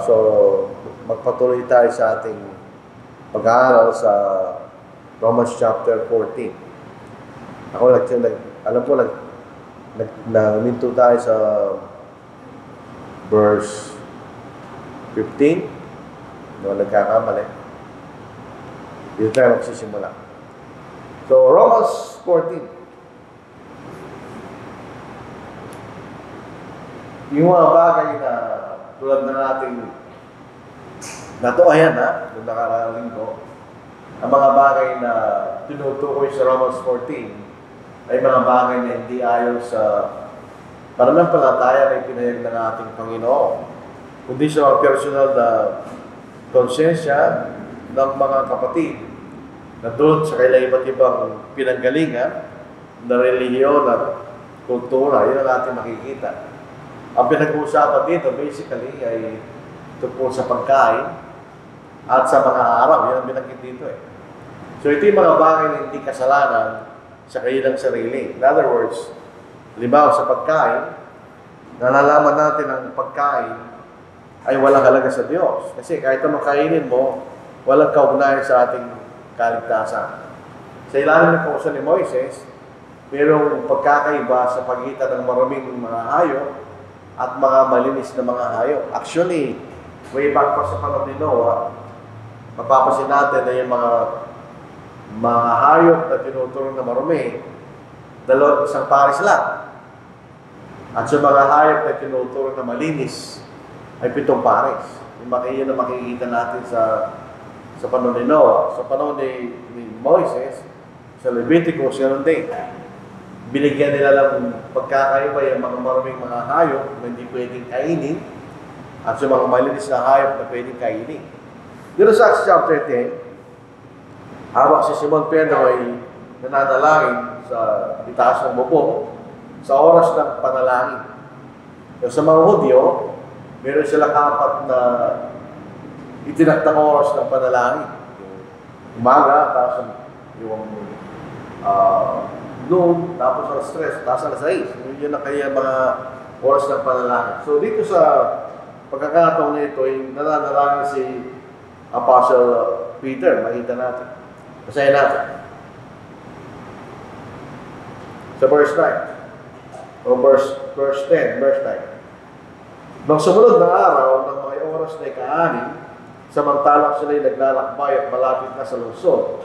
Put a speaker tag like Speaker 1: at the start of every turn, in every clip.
Speaker 1: So, magpatuloy tayo sa ating pag-aaral sa Romans chapter 14. Alam ko, naminto tayo sa verse 15. No, nagkakamali. Dito tayo magsisimula. So, Romans 14. Yung mga bagay na tulad na nating natuayan nung nakaraang linggo, ang mga bagay na tinutukoy sa Romans 14 ay mga bagay na hindi ayon sa pananampalataya na ipinahayag ng ating Panginoon, kundi sa mga personal na konsensya ng mga kapatid na doon sa kailang iba't ibang pinanggalingan na relihiyon at kultura. Yun ang ating makikita. Ang pinag-uusapan dito basically ay tungkol sa pagkain at sa mga araw. Yan ang binanggit dito eh. So ito yung mga bagay na hindi kasalanan sa kanilang sarili. In other words, halimbawa sa pagkain, nalalaman natin ang pagkain ay walang halaga sa Diyos. Kasi kahit anong kainin mo, walang kaugnayan sa ating kaligtasan. Sa ilalim ng kautusan ni Moises, mayroong pagkakaiba sa pagitan ng maraming mga hayop at mga malinis na mga hayop. Actually, way back pa sa panahon ni Noah, mapapasin natin na yung mga hayop na tinuturo na marumi, isang pares lang. At sa mga hayop na tinuturo na malinis, ay 7 pares. Yun ang makikita natin sa panahon ni Noah. Sa panahon ni Moises, sa Leviticus, yun din. Binigyan nila lang pagkakaiba yung mga maraming mga hayop na hindi pwedeng kainin at sa mga malinis na hayop na pwedeng kainin. Dito sa Acts chapter 10, habang si Simon Pedro ay nananalangin sa itaas ng bubong sa oras ng panalangin. Sa mga Hudyo, meron silang 4 na itinakdang oras ng panalangin. Umaga, tapos yung noon, tapos alas 3, tapos alas 6. Yun ang kaya mga oras ng panalangin. So dito sa pagkakataon na ito, ay nananalangin si Apostle Peter. Makita natin. Basahin natin. Sa verse 9. O verse 10, verse 9. Nang sumunod na araw, ng mga oras na ika-6, samantalang sila'y naglalakbay at malapit na sa lungsod,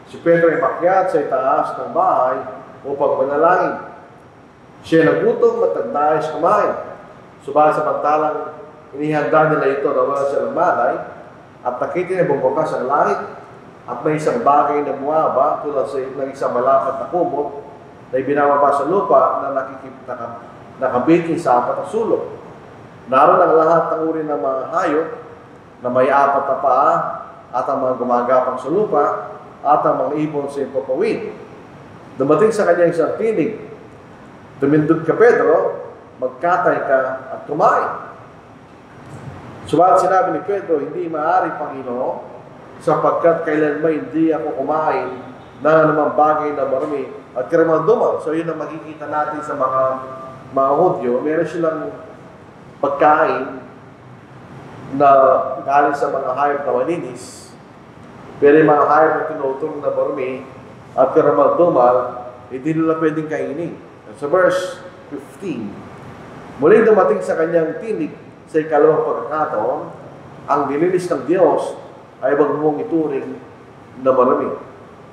Speaker 1: si Pedro ay makyat sa itaas ng bahay upang manalangin. Siya nagutom at nagdayos kumain. Subalit samantalang inihanda nila ito na wala silang malay, at nakita niya bumukas ang langit, at may isang bagay na bumaba tulad ng isang malapad na kumot na ibinababa sa lupa na nakabitin sa 4 na sulok. Naroon ang lahat ng uri ng mga hayop na may 4 na paa at ang mga gumagapang sa lupa at ang mga ibon sa ipapawid. Dumating sa kanya isang tinig, "Tumindog ka, Pedro, magkatay ka at kumain." Subalit sinabi ni Pedro, "Hindi maaari, Panginoon, sapagkat kailanman hindi ako kumain na anumang bagay na marami at karamanduman." So yun ang makikita natin sa mga Hudyo. Meron silang pagkain na galing sa mga hayop na malinis, pero yung mga hayop na tinutulong na marumi at karamal-dumal, hindi nila pwedeng kainin. Sa verse 15, muling dumating sa kanyang tinig sa ikalawang pagkakataon, ang nilinis ng Diyos ay wag mong ituring na marumi.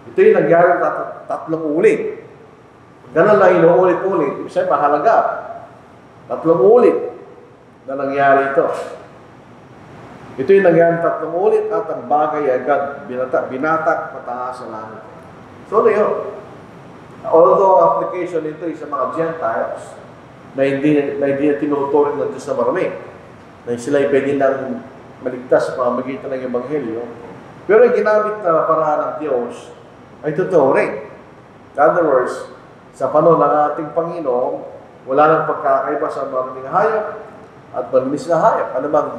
Speaker 1: Ito yung nangyari 3 ulit. Ganun lang inuulit-ulit. Isa mahalaga. 3 ulit na nangyari ito. Ito yung nangyari 3 ulit at ang bagay agad binatak pataas sa langit. So ano yun? Although application nito ay sa mga Gentiles na hindi tinuturing ng Diyos na marami, na sila ay pwede nang maligtas sa pamamagitan ng Ebanghelyo, pero ang ginamit na paraan ng Diyos ay totoo rin. In other words, sa panahon ng ating Panginoon, wala nang pagkakaiba sa maraming hayop at malinis na hayop. Ano bang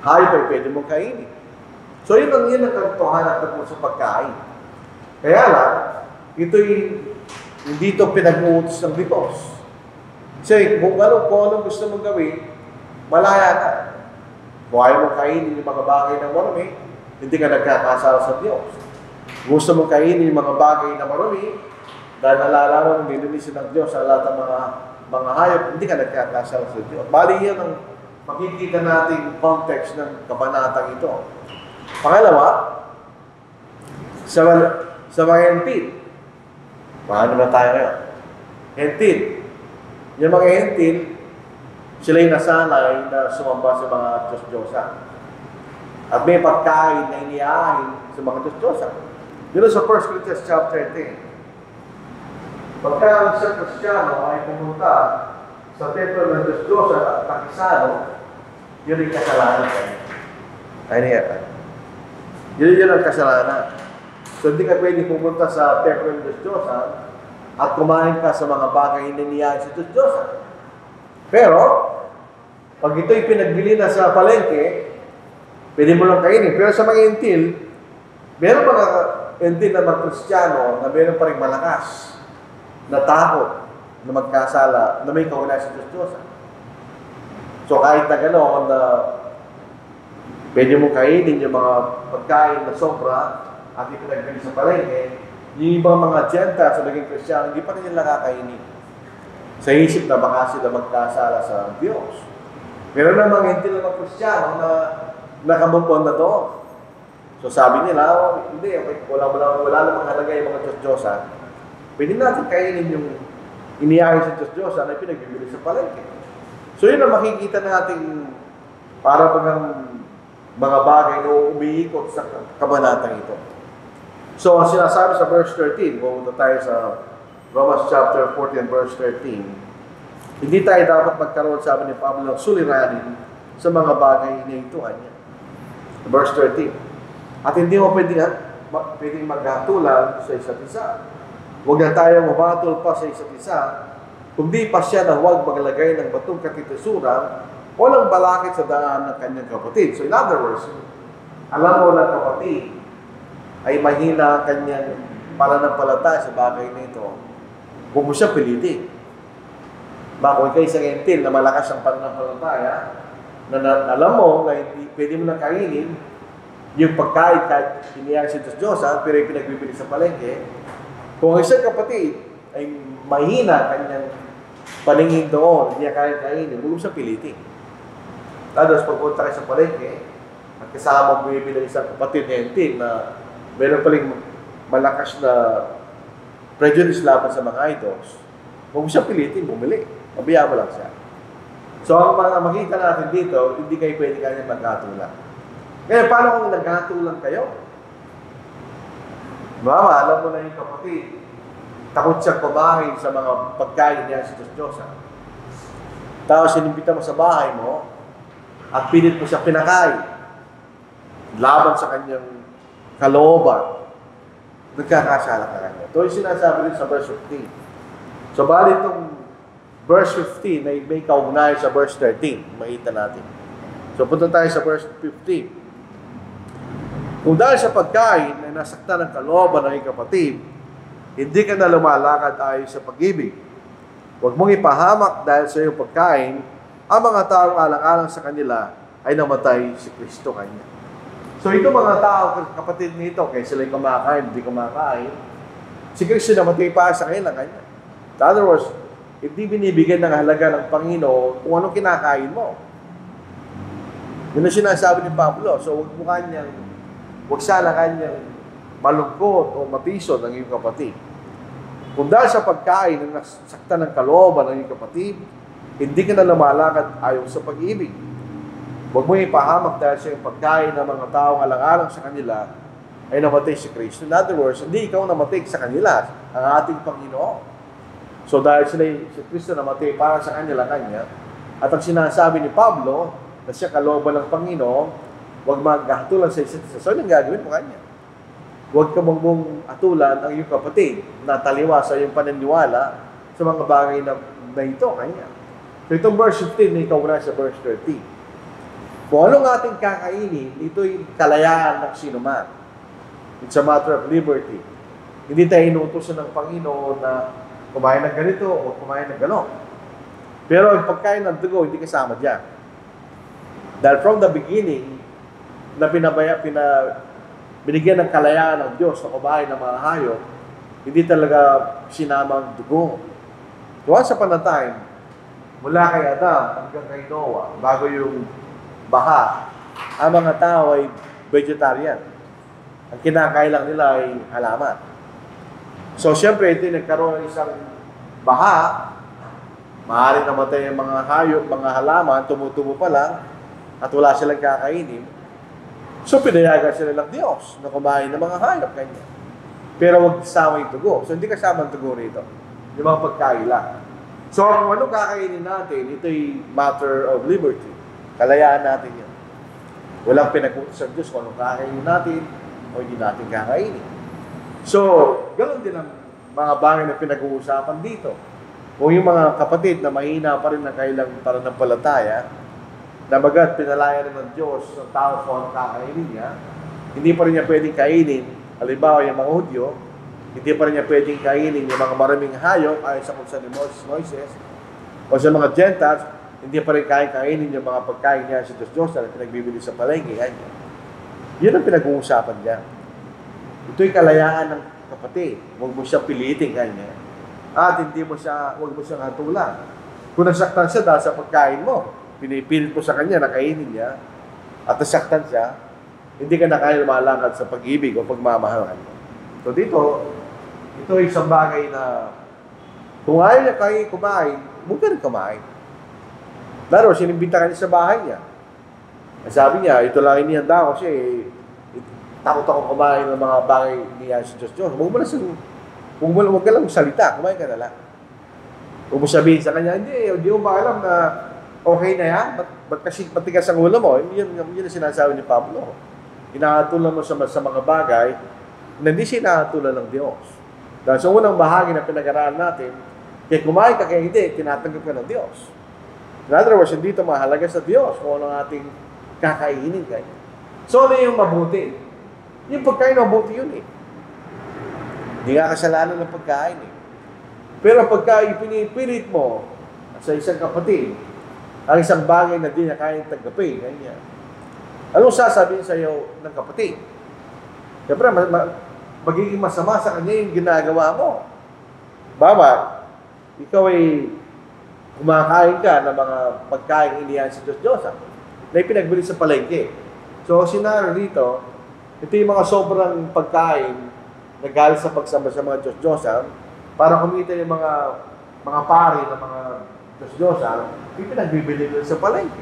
Speaker 1: hayop ay pwede mong kainin? So yun ang katotohanan tungkol sa pagkain. Kaya lang, ito'y hindi ito pinag-uutos ng Diyos. Kasi kung anong gusto mong gawin, malaya ka. Kung ayaw mong kainin yung mga bagay na marumi, hindi ka nagkakasala sa Diyos. Gusto mong kainin yung mga bagay na marumi, dahil nalalaman mong nilinisin ng Diyos sa lahat ng mga hayop, hindi ka nagkakasala sa Diyos. Bali yan ang makikita nating context ng kabanatang ito. Pangalawa, sa mga hentil. Paano na tayo ngayon? Hentil. Yung mga hentil, sila'y nasanay na sumamba sa mga Diyos-Diyosan. At may pagkain na iniahin sa mga Diyos-Diyosan. Dito sa 1 Corinthians chapter 10. Pagka ang isang Kristiyano ay pumunta sa templo ng Diyos-Diyosan at nakisano, yun ay kasalanan. Ay niya. Yun ang kasalanan. So hindi ka pwede pumunta sa templo ng Diyos-Diyosan at kumain ka sa mga bagay na iniyahin sa Diyos-Diyosan. Pero, pag ito'y pinagbili na sa palengke, pwede mo lang kainin. Pero sa mga hentil, meron mga hentil na mga Kristiyano na meron pa rin malakas na takot na magkasala na may kaulay sa Diyos-Diyosan. So kahit na gano'n na pwede mo kainin yung mga pagkain na sobra at ipinagbili sa palengke, yung ibang mga Gentiles sa naging Kristiyano, hindi pa rin nila kakainin. Sa isip na baka sila magkasala sa Diyos. Meron na mga hentil na mga Kristiyano na nakamumpon na doon. So sabi nila, hindi, wala namang halaga yung mga Diyos-Diyosan. Pwede natin kainin yung iniyahin sa Diyos-Diyosan na pinagbibili sa palengke. So yun ang makikita natin para pag mga bagay na umiikot sa kabanatang ito. So ang sinasabi sa verse 13, pumunta tayo sa Romans chapter 14 verse 13, hindi tayo dapat magkaroon, sabi ni Pablo, ng suliranin sa mga bagay na ituan niya. Verse 13. At hindi mo pwedeng maghatulan sa isa't isa. Huwag na tayo mabatol pa sa isa't isa, kundi pa siya na huwag maglagay ng batong katitisuran o ng balakid sa daan ng kanyang kapatid. So in other words, alam mo na kapatid ay mahina ang kanyang pananampalataya sa bagay na ito, huwag mo siya pilitin. Kung ikaw isang hentil na malakas ang pananampalataya, na alam mo na hindi pwede mo na kainin yung pagkain kahit iniyahin sa Diyos-Diyosan, pero yung pinagbibili sa palengke, kung isang kapatid ay mahina kanyang paningin doon, hindi niya kaya kainin, huwag mo siya pilitin. Tapos pagpunta kayo sa palengke, at kasama mo bumibili isang kapatid na hentil na meron paling malakas na prejudice laban sa mga idols, huwag mo siya pilitin, bumili. Pabayaan mo lang siya. So, ang mga makita natin dito, hindi kayo pwede kanya magkatulang. Ngayon, paano kung nagkatulang kayo? Mama, alam mo na yung kapatid, takot siyang kumain sa mga pagkain niya sa Diyos-Diyosan. Tapos, inimbita mo sa bahay mo, at pilit mo siya pinakain, laban sa kanyang kalooban, nagkakasala ka kanya. Ito yung sinasabi rin sa verse 15. So, bali itong verse 15 ay may kaugnay sa verse 13. Makita natin. So, punta tayo sa verse 15. Kung dahil sa pagkain ay nasaktan ng kalooban ng iyong kapatid, hindi ka na lumalakad ayon sa pag-ibig. Huwag mong ipahamak dahil sa iyong pagkain, ang mga taong alang-alang sa kanila ay namatay si Kristo kanya. So, ito mga tao, kapatid nito, kaya sila'y kumakain, hindi kumakain, si Kristo namatay pa sa kanila kanya. In other words, hindi binibigyan ng halaga ng Panginoon kung anong kinakain mo. Yun ang sinasabi ni Pablo. So, huwag sana kanyang malungkot o matisod ng iyong kapatid. Kung dahil sa pagkain ng nasaktan ng kalooban ng iyong kapatid, hindi ka na lumalakad ayon sa pag-ibig. Huwag mo ipahamak dahil sa iyong pagkain ng mga taong alang-alang sa kanila ay namatay si Kristo. In other words, hindi ikaw namatay sa kanila, ang ating Panginoon. So dahil si Kristo namatay para sa kanya, at ang sinasabi ni Pablo, na siya kalooban ng Panginoon, huwag maghatulan sa isa't isa. So, anong gagawin mo kanya? Huwag ka mong atulan ang iyong kapatid na taliwa sa iyong paniniwala sa mga bagay na ito kanya. So, itong verse 15 na ikaw na sa verse 13. Kung anong ating kakainin, ito'y kalayaan ng sinuman. It's a matter of liberty. Hindi tayo inutusan ng Panginoon na kumain ng ganito o kumain ng gano'n. Pero ang pagkain ng dugo, hindi kasama dyan. Dahil from the beginning, na binigyan ng kalayaan ng Diyos na kumain ng mga hayop, hindi talaga sinama ang dugo. Once upon a time, mula kay Adam hanggang kay Noah, bago yung baha, ang mga tao ay vegetarian. Ang kinakain lang nila ay halaman. So, siyempre, ito nagkaroon ng isang baha, maaaring namatay ang mga hayop, mga halaman, tumutubo pa lang, at wala silang kakainin. So, pinayagan sila ng Diyos na kumain ng mga hayop kanya. Pero huwag kasama yung dugo. So, hindi kasama ang dugo rito. Yung mga pagkain lang. So, kung ano kakainin natin, ito'y matter of liberty. Kalayaan natin yun. Walang pinag-utos sa Diyos kung anong kakainin natin o hindi natin kakainin. So, ganoon din ang mga bagay na pinag-uusapan dito. Kung yung mga kapatid na mahina pa rin ang kailang pananampalataya, na bagat pinalaya ng Diyos ng tao kung anong kakainin niya, hindi pa rin niya pwedeng kainin, halimbawa yung mga Hudyo, hindi pa rin niya pwedeng kainin yung mga maraming hayop ayon sa kunsa ni Moises, o sa mga Gentiles, hindi pa rin kainin yung mga pagkain niya sa Diyos na pinagbibili sa palengke. Yun ang pinag-uusapan niya. Ito'y kalayaan ng kapatid. Huwag mo siya pilitin kanya. At huwag mo siyang hatulan. Kung nasaktan siya dahil sa pagkain mo, pinipilit mo sa kanya na kainin niya, at nasaktan siya, hindi ka na kaya lumalakad sa pag-ibig o pagmamahalan mo. So dito, ito ay isang bagay na kung ayaw niya kayo kumain, huwag ka rin kumain. Lalo, sinimbita ka niya sa bahay niya. Sabi niya, ito lang inihanda ko kasi takot ako kumain ng mga bagay niya sa Diyos. Huwag ka lang salita, kumain ka na lang. Huwag mo sabihin sa kanya, hindi mo ba alam na okay na yan? Ba't kasi matigas ang ulo mo? Yun ang sinasabi ni Pablo. Inaatulan mo sa mga bagay na hindi sinatulan ng Diyos. Dahil sa unang bahagi na pinag-aralan natin, kaya kumain ka kaya hindi, tinatanggap ka ng Diyos. In other words, hindi ito mahalaga sa Diyos kung ano ating kakainin kayo. So, ano yung mabuti? Yung pagkain mabuti yun eh. Hindi nga kasalanan ng pagkain eh. Pero pagkain pinipilit mo sa isang kapatid, ang isang bagay na di na kayang tanggapin, ganyan. Anong sasabihin sa iyo ng kapatid? Siyempre, magiging masama sa kanya yung ginagawa mo. Bawat, ikaw ay kumakain ka ng mga pagkain iniyan sa Diyos na ipinagbili sa palengke. So, sinaro dito, ito yung mga sobrang pagkain na galing sa pagsamba sa mga Diyos-Diyosan para kumita yung mga pari ng mga Diyos-Diyosan, ipinagbibili nila sa palengke.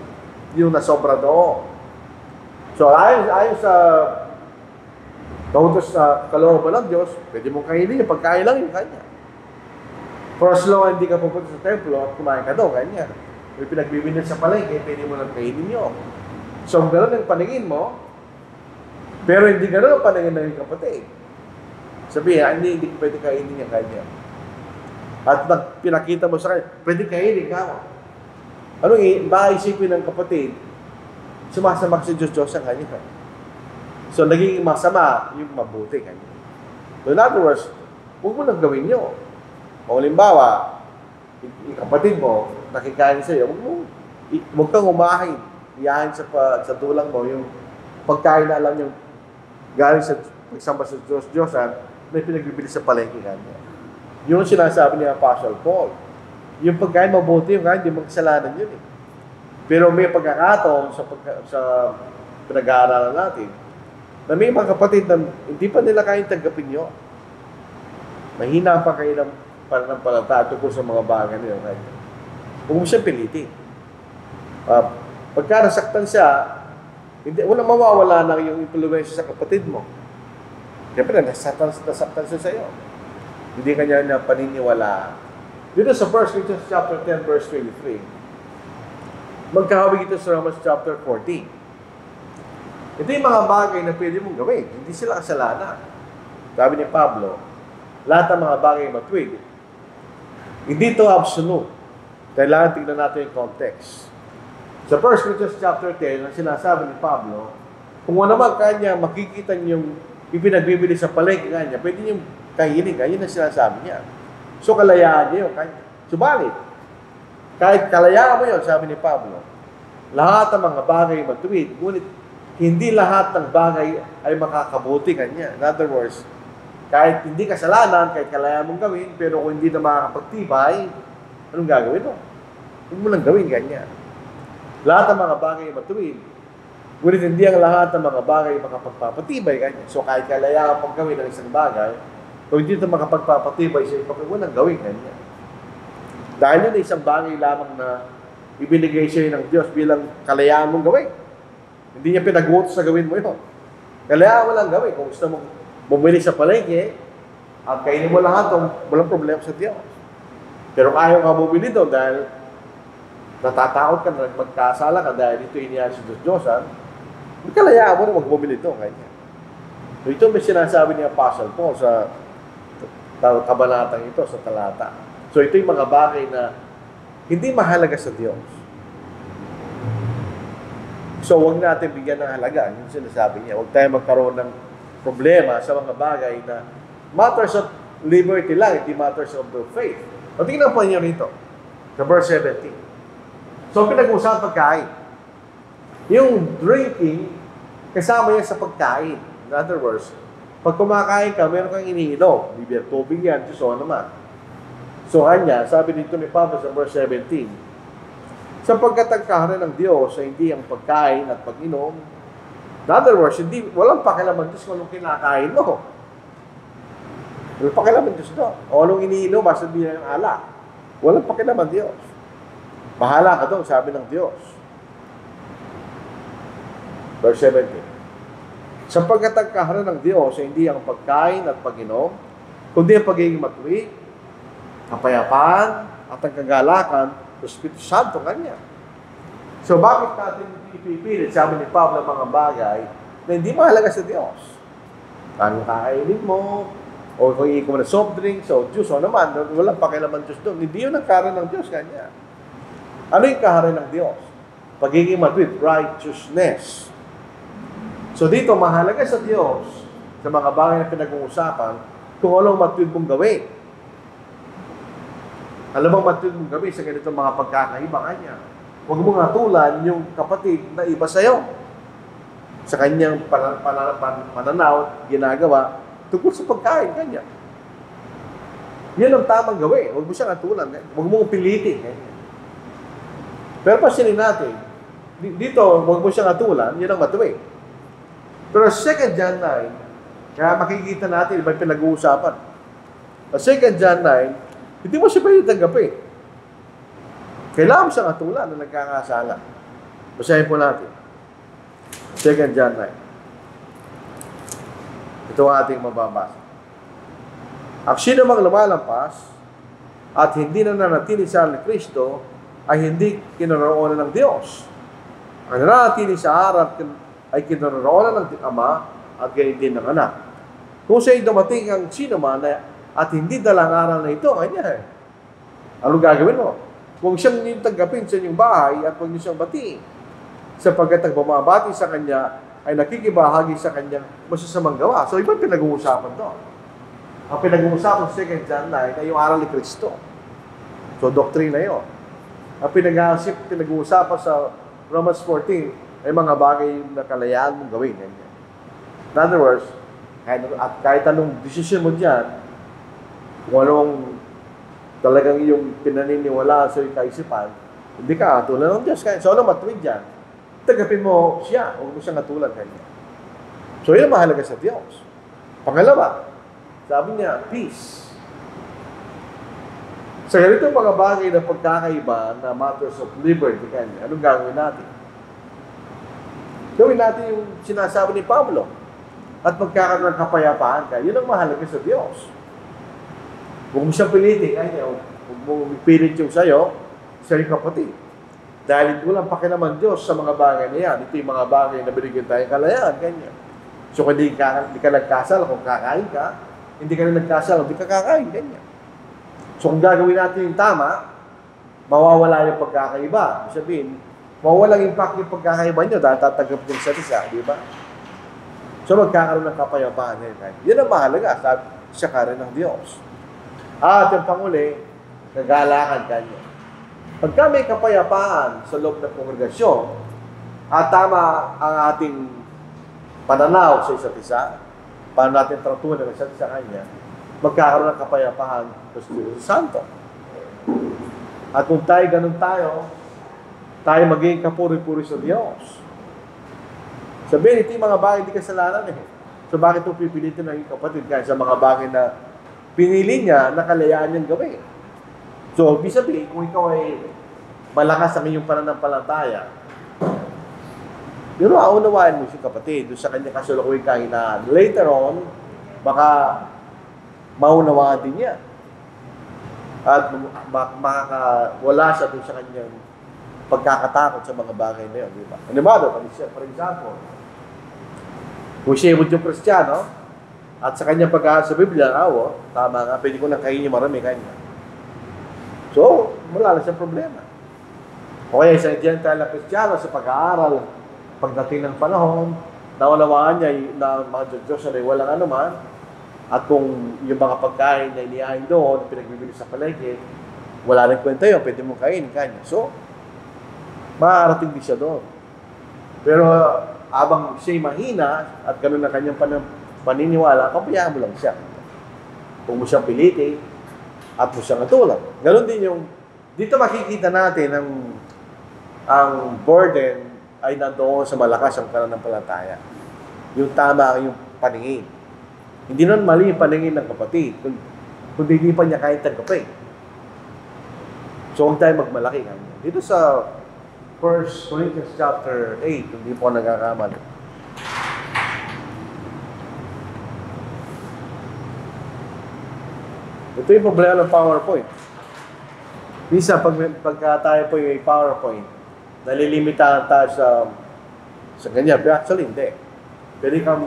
Speaker 1: Yung nasobra doon. So, ayon sa kautos sa kalooban ng Diyos, pwede mong kainin yung pagkain lang yung kanya. For as long hindi ka pupunta sa templo at kumain ka doon, ganyan. May pinagbibili sa palengke, pwede mo lang kainin nyo. So, gano'n ang paningin mo, pero hindi gano'n ang paningin ng kapatid. Sabihin, hindi pwede kainin niya kanya. At pinakita mo sa kanya, pwede kainin ka. Anong maisipin ng kapatid? Sumasamak si Diyos ang kanya. So, naging masama yung mabuti kanya. So, in other words, huwag mo lang gawin nyo. O halimbawa, yung kapatid mo, nakikain sa iyo, huwag kang umahin. Iyahin sa tulang mo yung pagkain na alam yung galing sa pagsamba sa Diyos-Diyosan na pinagbibili sa palengke kanya. Yun sinasabi ni Apostle Paul. Yung pagkain mabuti, yung kain, hindi magkasalanan yun eh. Pero may pagkakataon sa pinag-aaralan natin na may mga kapatid na hindi pa nila kayang tanggapin yun. Mahina pa kayo ng pananampalataya tungkol sa mga bagay nila. Huwag mo siya pilitin. Pagka nasaktan siya, walang mawawala na yung influence sa kapatid mo. Siyempre, nasaktan siya sa iyo. Hindi kanya na paniniwala. Dito sa 1 Corinthians chapter 10, verse 23, magkahawig ito sa Romans chapter 14. Ito yung mga bagay na pwede mong gawin. Hindi sila kasalanan. Sabi ni Pablo, lahat ng mga bagay matwid. Hindi ito absolute. Kailangan tingnan natin yung context. Sa 1 Corinthians chapter 10, ang sinasabi ni Pablo, kung ano naman kanya makikita niyong ipinagbibili sa palengke kanya, pwede niyong kainin ka. Yun ang sinasabi niya. So, kalayaan niya yung kanya. Subalit, kahit kalayaan mo yun, sabi ni Pablo, Lahat ng mga bagay matuwid, ngunit hindi lahat ng bagay ay makakabuti kanya. In other words, kahit hindi kasalanan, kahit kalayaan mong gawin, pero kung hindi na makakapagtibay, anong gagawin mo? Huwag mo lang gawin ganyan. Lahat ng mga bagay matuwid, ngunit hindi ang lahat ng mga bagay makapagpapatibay kanya. So kahit kalayaan mong gawin ng isang bagay, kung hindi ito makapagpapatibay sa ipag, huwag mo lang gawin ganyan. Dahil yun ay isang bagay lamang na ibinigay siya ng Diyos bilang kalayaan mong gawin. Hindi niya pinag-utos na gawin mo yun. Kalayaan mo lang gawin. Kung gusto mong bumili sa palengke, at kainin mo lahat, walang problema sa Diyos. Pero ayaw ka bumili doon dahil natatakot ka na magkasala ka dahil ito iniyari sa Diyos-Diyosan, kalayaan mo na magbumili doon. So ito may sinasabi ni Apostle Paul sa kabanatang ito, sa talata. So ito yung mga bagay na hindi mahalaga sa Diyos. So huwag natin bigyan ng halaga. Yung sinasabi niya, huwag tayo magkaroon ng problema sa mga bagay na matters of liberty lang, hindi matters of the faith. O tingnan po niyo rito, sa verse 17. So pinag-usapan pagkain. Yung drinking, kasama yan sa pagkain. In other words, pag kumakain ka, meron kang iniinom. Bibir tubig yan, so naman. So kanya, sabi dito ni Pablo sa verse 17, sapagkat ang kaharian ng Diyos ay hindi ang pagkain at pag-inom. In other words, walang pakialaman Diyos kung anong kinakain mo. Walang pakialaman Diyos doon. O anong iniinom, basta hindi ng alak. Walang pakialaman Diyos. Bahala ka doon, sabi ng Diyos. Verse 17. Sapagkat ang kaharian ng Diyos ay hindi ang pagkain at pag-inom, kundi ang pagiging matuwid, kapayapaan, at ang kagalakan ng Espiritu Santo kanya. So bakit natin ipipilit, sabi ni Pablo, mga bagay na hindi mahalaga sa Diyos? Anong kakainin mo, o kung iikom na soft drinks, o juice, o naman, walang pakialaman Diyos doon. Hindi yun ang kaharian ng Diyos kanya. Ano yung kaharian ng Diyos? Pagiging matuwid, righteousness. So dito, mahalaga sa Diyos, sa mga bagay na pinag-uusapan, kung anong matuwid mong gawin. Alam mong matuwid mong gawin sa ganitong mga pagkakaiba kanya. Huwag mong hatulan yung kapatid na iba sa'yo. Sa kanyang pananaw, ginagawa, tungkol sa pagkain kanya. Yan ang tamang gawin. Huwag mo siyang hatulan. Huwag mong pilitin. Pero pansinin natin, dito, huwag mo siyang hatulan, yan ang matuwid. Pero 2 John 9, kaya makikita natin, iba yung pinag-uusapan. Sa 2 John 9, hindi mo siya pwede tanggapin. Kailangan mo siyang hatulan na nagkakasala. Basahin po natin. 2 John 9. Ito ang ating mababasa. Ang sino mang lumalampas at hindi na nanatili sa ni Kristo ay hindi kinaroonan ng Diyos. Ang nanatili sa harap ay kinaroonan ng Ama at ganyan din ng anak. Kung siya'y dumating ang sino man at hindi dalang aral na ito, kanya anong gagawin mo? Huwag siyang niyong tanggapin sa inyong bahay at huwag niyo siyang batiin. Sapagkat ang bumabati sa kanya ay nakikibahagi sa kanyang masasamang gawa. So, iba pinag-uusapan to. Ang pinag-uusapan sa 2 John 9 ay yung aral ni Kristo. So, doktrina yun. Ang pinag-uusapan sa Romans 14 ay mga bagay na kalayaan mong gawin. In other words, kahit anong desisyon mo dyan, kung anong talagang yung pinaniniwala sa iyong kaisipan, hindi ka tulad ng Diyos. So, ano matuwid dyan? Tagapin mo siya, huwag mo siyang natulad kanya. So, yun ang mahalaga sa Diyos. Pangalawa, sabi niya, peace. Sa ganitong mga bagay na pagkakaiba na matters of liberty kanya, anong gagawin natin? Gawin natin yung sinasabi ni Pablo at magkakaroon ng kapayapaan ka. Yun ang mahalaga sa Diyos. Huwag mo siyang pilitin, huwag mo pilit yung sa'yo, sa iyong kapatid. Dahil walang pakialaman Diyos sa mga bagay na yan. Ito yung mga bagay na binigyan tayong kalayaan, ganyan. So, kung hindi ka nagkasal, kung kakain ka, hindi ka na nagkasal, hindi ka kakain, ganyan. So, kung gagawin natin yung tama, mawawala yung pagkakaiba. Ibig sabihin, mawawalang impact yung pagkakaiba nyo dahil tatanggap nyo sa isa, di ba? So, magkakaroon ng kapayapaan. Yan ang mahalaga sa kaharian ng Diyos. At yung panguli, nagalakan kanya. Pagka may kapayapaan sa loob ng kongregasyon, At tama ang ating pananaw sa isa't isa, paano natin tratuhan ng isa't isa kanya, magkakaroon ng kapayapaan sa Espiritu Santo. At kung tayo ganun tayo magiging kapuri-puri sa Diyos. Sabihin, ito yung mga bagay hindi kasalanan eh. So bakit ito pipilitin ng kapatid kahit sa mga bagay na pinili niya, nakalayaan niyang gawin? So, ibig sabihin, kung ikaw ay malakas ang iyong pananampalataya, pero aunawain mo si kapatid doon sa kanya kasulukuyang kahinaan. Later on, baka maunawaan din niya. At makakawala siya doon sa kanyang pagkakatakot sa mga bagay na yun. Di ba? For example, kung siya yung Kristiyano, at sa kanyang pag-aaral sa Biblia, tama nga, pwede ko nang kainin marami kanya. So, wala na siyang problema. O kaya isang Gentile na Kristiyano sa pag-aaral, pagdating ng panahon, naunawaan niya na mga Diyos na walang anuman, at kung yung mga pagkain na inihain doon, pinagbibili sa paligid, wala rin kwenta yun, pwede mong kainin kanya. So, maaarating din siya doon. Pero, abang siya'y mahina, at ganun na kanyang paniniwala, kabayaan mo lang siya. Kung mo siyang pilitin, at mo siyang katulad. Ganun din yung, dito makikita natin ang burden ay nandoon sa malakas ang pananampalataya. Yung tama yung paningin. Hindi naman mali yung paningin ng kapatid, kung hindi pa niya kahit tanggapin. So, huwag tayo magmalaki. Dito sa 1 Corinthians chapter 8, hindi po nagkakamali. Ito yung problema ng PowerPoint. Minsan, pagka tayo po yung PowerPoint, nalilimitahan tayo sa ganyan. Pero actually, hindi. Pwede kang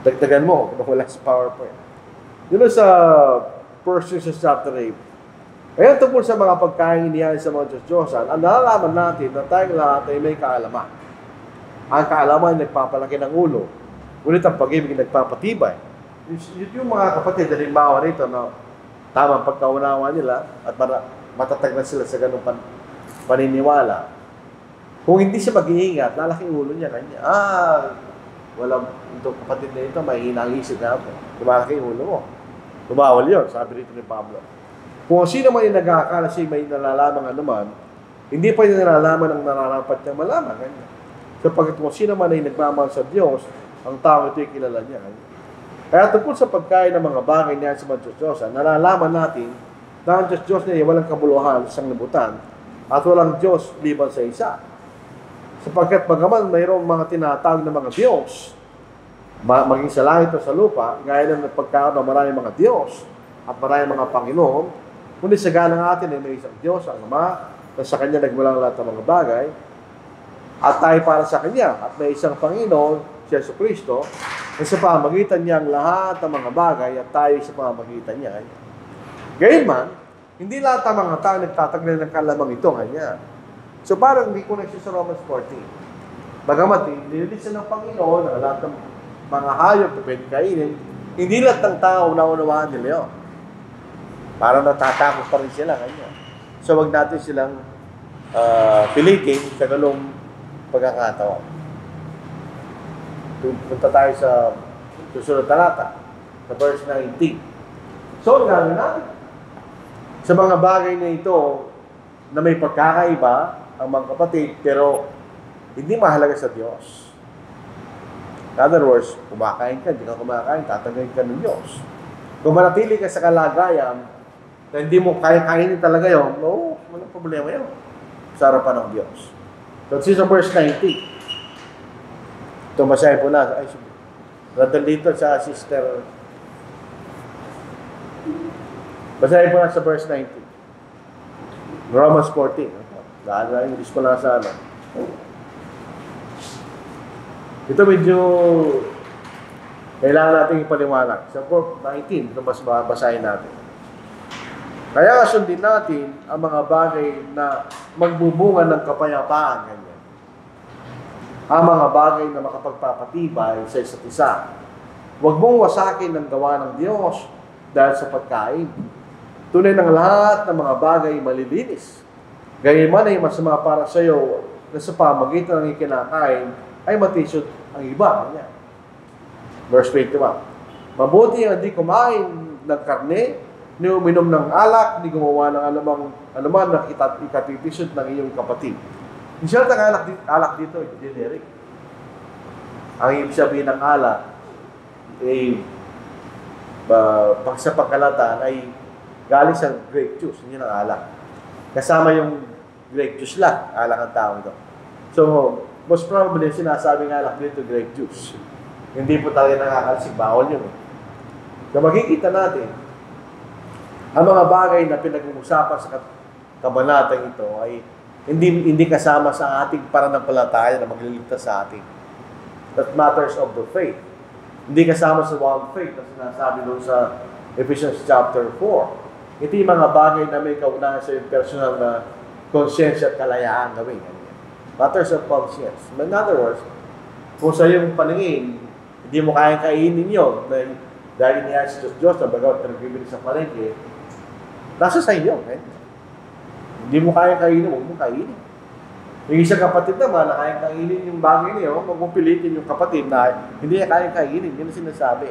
Speaker 1: dagdagan mo kung wala sa PowerPoint. Yun sa 1 Corinthians chapter 8. Kaya tungkol sa mga pagkain inihain sa mga Diyos-Diyosan, ang nalalaman natin na tayong lahat ay may kaalaman. Ang kaalaman ay nagpapalaki ng ulo. Ngunit ang pag-ibig ay nagpapatibay. Yung mga kapatid, halimbawa rito na tamang pagkaunawa nila at matatag na sila sa ganung paniniwala. Kung hindi siya mag-iingat, lalaking ulo niya kanya. Walang itong kapatid na ito, may hinang isip na ito. Lumalaki yung ulo mo. Tumawal yun, sabi rito ni Pablo. Kung sino man yung nag-aakala siya may nalalaman anuman, hindi pa yung nalalaman ang nararapat niyang malaman. Kanya. Sapagkat kung sino man ay nagmamahal sa Diyos, ang tao ito ay kilala niya. Kanya. Kaya tungkol sa pagkain ng mga bagay niya sa mga Diyos, nalalaman natin na ang Diyos niya ay walang kabuluhan sa sanglibutan at walang Diyos liban sa isa. Sapagkat bagaman mayroong mga tinatawag na mga Diyos, maging sa langit o sa lupa, gaya ng pagkaon ng maraming mga Diyos at maraming mga Panginoon, kundi sa ganang atin ay may isang Diyos, ang Ama, na sa Kanya nagmulang lahat ng mga bagay, at tayo para sa Kanya, at may isang Panginoon, si Yesu Cristo, na sa pamamagitan niya ang lahat ng mga bagay, at tayo sa pamamagitan niya. Gayunman, hindi lahat ng mga tao nagtataglay ng kalamang ito Kanya. So parang hindi ko nagsisa sa Romans 14. Bagamat, nililis ng Panginoon ang lahat ng mga hayop na pwede kainin, hindi lahat ng tao naunawaan nila yun. Parang natatakot pa rin sila Kanya. So wag natin silang pilitin sa ganung pagkakataon. Punta tayo sa susunod talata, sa verse 19. So, gano'n natin. Sa mga bagay na ito, na may pagkakaiba, ang mga kapatid, pero hindi mahalaga sa Diyos. In other words, kumakain ka, hindi ka kumakain, tatagayin ka ng Diyos. Kung manatili ka sa kalagayan, na hindi mo kaya-kainin talaga yun, walang problema yun. Sa harapan ng Diyos. So, this is verse 19. Ito, masahin po na. Rather dito sa sister. Basahin po na sa verse 19. Romans 14. Dahil na English ko lang sa ano. Ito medyo kailangan natin ipaliwanag. Sa 19, ito mas basahin natin. Kaya sundin natin ang mga bagay na magbubunga ng kapayapaan. Ganyan. Ang mga bagay na makapagpapatibay sa isa't isa. Huwag mong wasakin ang gawa ng Diyos dahil sa pagkain. Tunay ng lahat ng mga bagay malilinis. Gayunman ay masama para sa iyo na sa pamagitan ng ikinakain ay matisod ang iba. Ganyan. Verse 21. Mabuti ang di kumain ng karne, ni uminom ng alak, ni gumawa ng anuman na ikatitisod ng iyong kapatid. Hindi siya ng alak dito, generic. Ang ibig sabihin ng alak, pag sa pagkalatan ay galing sa grape juice, hindi ng alak. Kasama yung grape juice lang, alak ang tawag ito. So, most probably, sinasabing alak dito, grape juice. Hindi po talaga nakakalisig, bawal yun. So, makikita natin, ang mga bagay na pinag-uusapan sa kabanatang ito ay hindi kasama sa ating pananampalataya na magliligtas sa atin. That matters of the faith. Hindi kasama sa one faith na sinasabi doon sa Ephesians chapter 4. Ito yung mga bagay na may kaunahan sa yung personal na conscience at kalayaan gawin. Matters of conscience. In other words, kung sa iyong paningin, hindi mo kayang kainin yun dahil niya si Diyos na bagaw at nagbibili sa palengke, nasa sa inyo. Hindi mo kayang kainin, huwag mo kainin. Yung isang kapatid naman na kayang kainin yung bagay niyo, huwag mong pilitin yung kapatid na hindi niya kayang kainin. Yun ang sinasabi.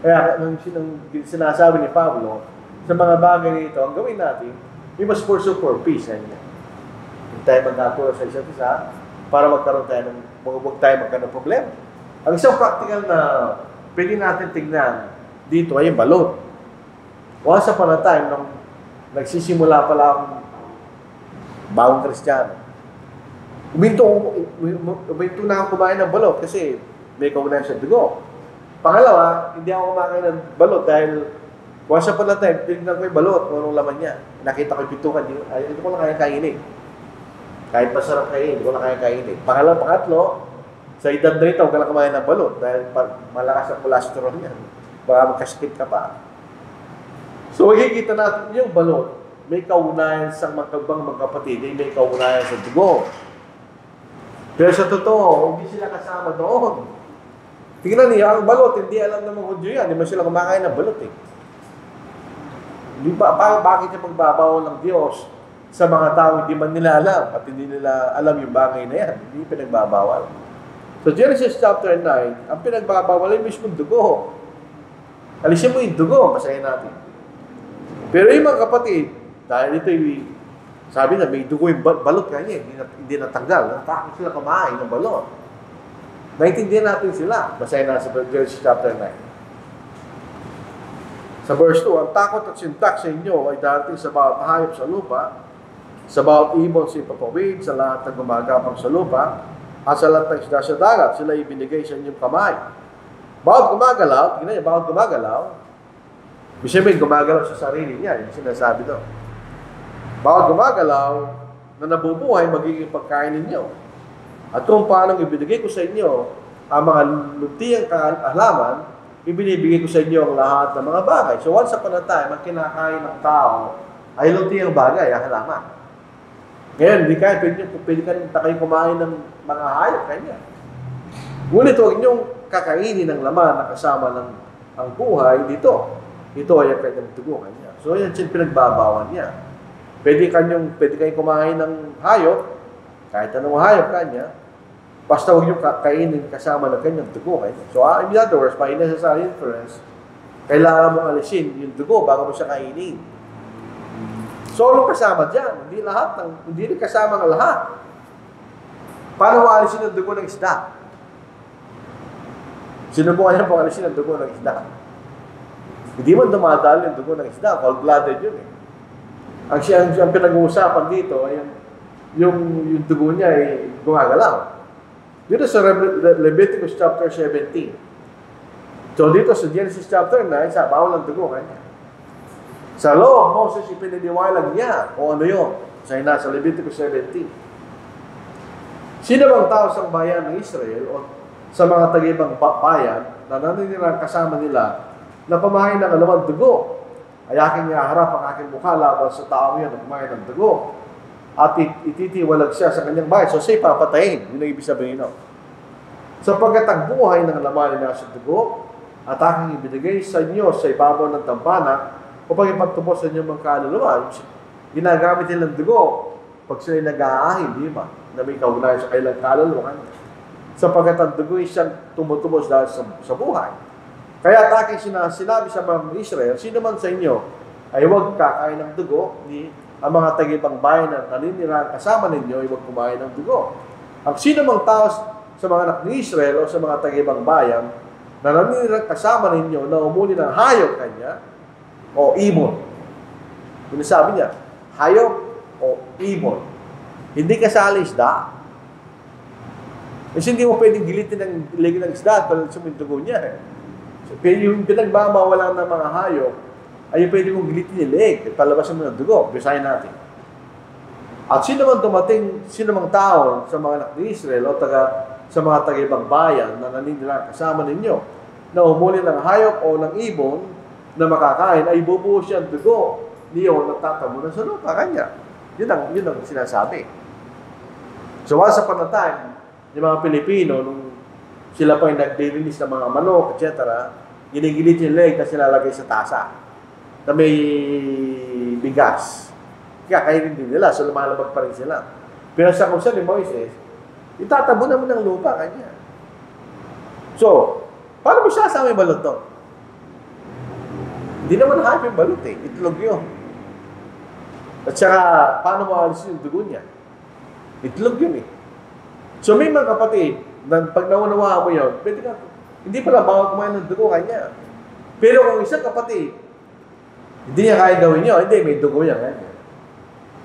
Speaker 1: Kaya nung sinasabi ni Pablo, sa mga bagay nito, ang gawin natin, we must pursue for peace. Hindi tayo magkatulad sa isa't isa para magkaroon tayo huwag tayo magkaroon ng problema. Ang isang practical na pwede natin tignan dito ay yung balot. Once upon a time, nung nagsisimula pala akong bagong Kristiyano, uminto na ako kumain ng balot kasi may kaugnayan sa dugo. Pangalawa, hindi ako kumakain ng balot dahil once upon a time, tinignan ko yung balot kung anong laman niya. Nakita ko yung pitukan, hindi ko na kaya kainin. Kahit masarap kainin, hindi ko na kaya kainin. Pangalawa, pangatlo, sa edad na ito, huwag ka lang kumain ng balot dahil malakas ang cholesterol niya. Baka magkasakit ka pa. So, makikita natin yung balot, may kaunayan sa mga kapatid, may kaunayan sa dugo. Pero sa totoo, hindi sila kasama doon. Tingnan niyo, ang balot, hindi alam ng mga Hudyo yan. Hindi man sila kumakain ng balot eh. Bakit niya pagbabawal ng Diyos sa mga tao hindi man nila alam at hindi nila alam yung bagay na yan? Hindi pinagbabawal. So, Genesis chapter 9, ang pinagbabawal ay mismo dugo. Alisin mo yung dugo, masahin natin. Pero yung mga kapatid, dahil ito sabi na may dugo yung balot kanya, hindi natanggal. Natakot sila kumain ng balot. Naintindihan natin sila. Basahin natin sa Genesis chapter 9. Sa verse 2, ang takot at sintak sa inyo ay darating sa bawat hayop sa lupa, sa bawat ibon sa ipapawid, sa lahat ng gumagapang sa lupa, at sa lahat ng isda sa dagat, sila ibinigay sa inyong kamay. Bawat gumagalaw, tingnan niyo, bawat gumagalaw, siyempre gumagalaw sa sarili niya, yung sinasabi doon. Bawat gumagalaw na nabubuhay, magiging pagkain ninyo. At kung paano ibinigay ko sa inyo ang mga lutiang halaman, ibinibigay ko sa inyo ang lahat ng mga bagay. So once upon a time, ang kinakain ng tao ay lutiang bagay, ang halaman. Ngayon, hindi pwede kayo kumain ng mga hayop kanya. Ngunit huwag niyong kakainin ng laman na kasama ng ang buhay dito. Ito ay ang kanyang dugo kanya. So yan siya pinagbabawal niya. Pwede kayong kumain ng hayop, kahit anong hayop kanya, basta huwag niyong kainin kasama ng kanyang dugo kanya. So in other words, by necessary inference, kailangan mong alisin yung dugo bago mo siya kainin. Solo kasama dyan, hindi rin kasama ng lahat. Paano alisin ang dugo ng isda? Sinubukan niya pong alisin ang dugo ng isda. Hindi man dumadali yung dugo ng isda, cold-blooded yun eh. Ang pinag-uusapan dito ay yung dugo niya ay gumagalaw. Dito sa Leviticus chapter 17. So dito sa Genesis chapter 9, sa bawal ng dugo kanya. Sa law of Moses, ipininiwalag niya kung ano yun. Sa Leviticus 17. Sino bang tao sa bayan ng Israel o sa mga tagibang bayan na naninilang kasama nila na pamahain ng alamang dugo, ay aking ihaharap ang aking mukha laban sa taong yan na kumain ng dugo at ititiwalag siya sa kanyang bahay. So siya papatayin. Yun ang ibig sabihin no. Sapagkat ang buhay ng laman na sa dugo at aking ibinigay sa inyo sa ibabaw ng tampana upang ipagtubos sa inyong mga kaluluwa. Ginagamit nilang dugo pag sila'y nag-aahid, di ba? Na may kaugnayan sa kailang kaluluwa. Sapagkat ang dugo ay siyang tumutubos dahil sa buhay. Kaya taking sinabi sa mga Israel, sino man sa inyo ay huwag kakain ng dugo, ni ang mga tagibang bayan na naninirahan kasama ninyo ay huwag kumain ng dugo. Ang sino mang tao sa mga anak ni Israel o sa mga tagibang bayan na naninirahan kasama ninyo na umuli ng hayop kanya o ibon. Yung sabi niya, hayop o ibon. Hindi kasali isda. Kasi hindi mo pwedeng gilitin ng legi ng isda at sumintugo niya. So, yung pinagmamawalan ng mga hayop, ay pwede mong gilitin yung leg, palabasan mo ng dugo, bisahin natin. At sino mang tao sa mga anak ni Israel o sa mga taga-ibang bayan na naninirahan kasama ninyo, na umuli ng hayop o ng ibon na makakain, ay bubuhos siya ang dugo niyo na tatamunan sa lupa kanya. Yun ang sinasabi. So once upon a time, yung mga Pilipino, nung sila pa yung nag-release ng mga manok, etc., ginigilit yung leg na silalagay sa tasa na may bigas. Kaya kainin din nila, so lumalabag pa rin sila. Pero sa kusa ni Moises, itatabunan mo ng lupa kanya. So, paano mo sasama yung balot doon? Hindi naman hype yung balot eh. Itlog yun. At saka, paano mo alisin yung dugo niya? Itlog yun eh. So may mga kapatid, na pag naunawaan mo yun, pwede ka, hindi pala bawal kumain ng dugo kanya. Pero kung isang kapatid, hindi niya kaya gawin yun, hindi, may dugo niya kanya.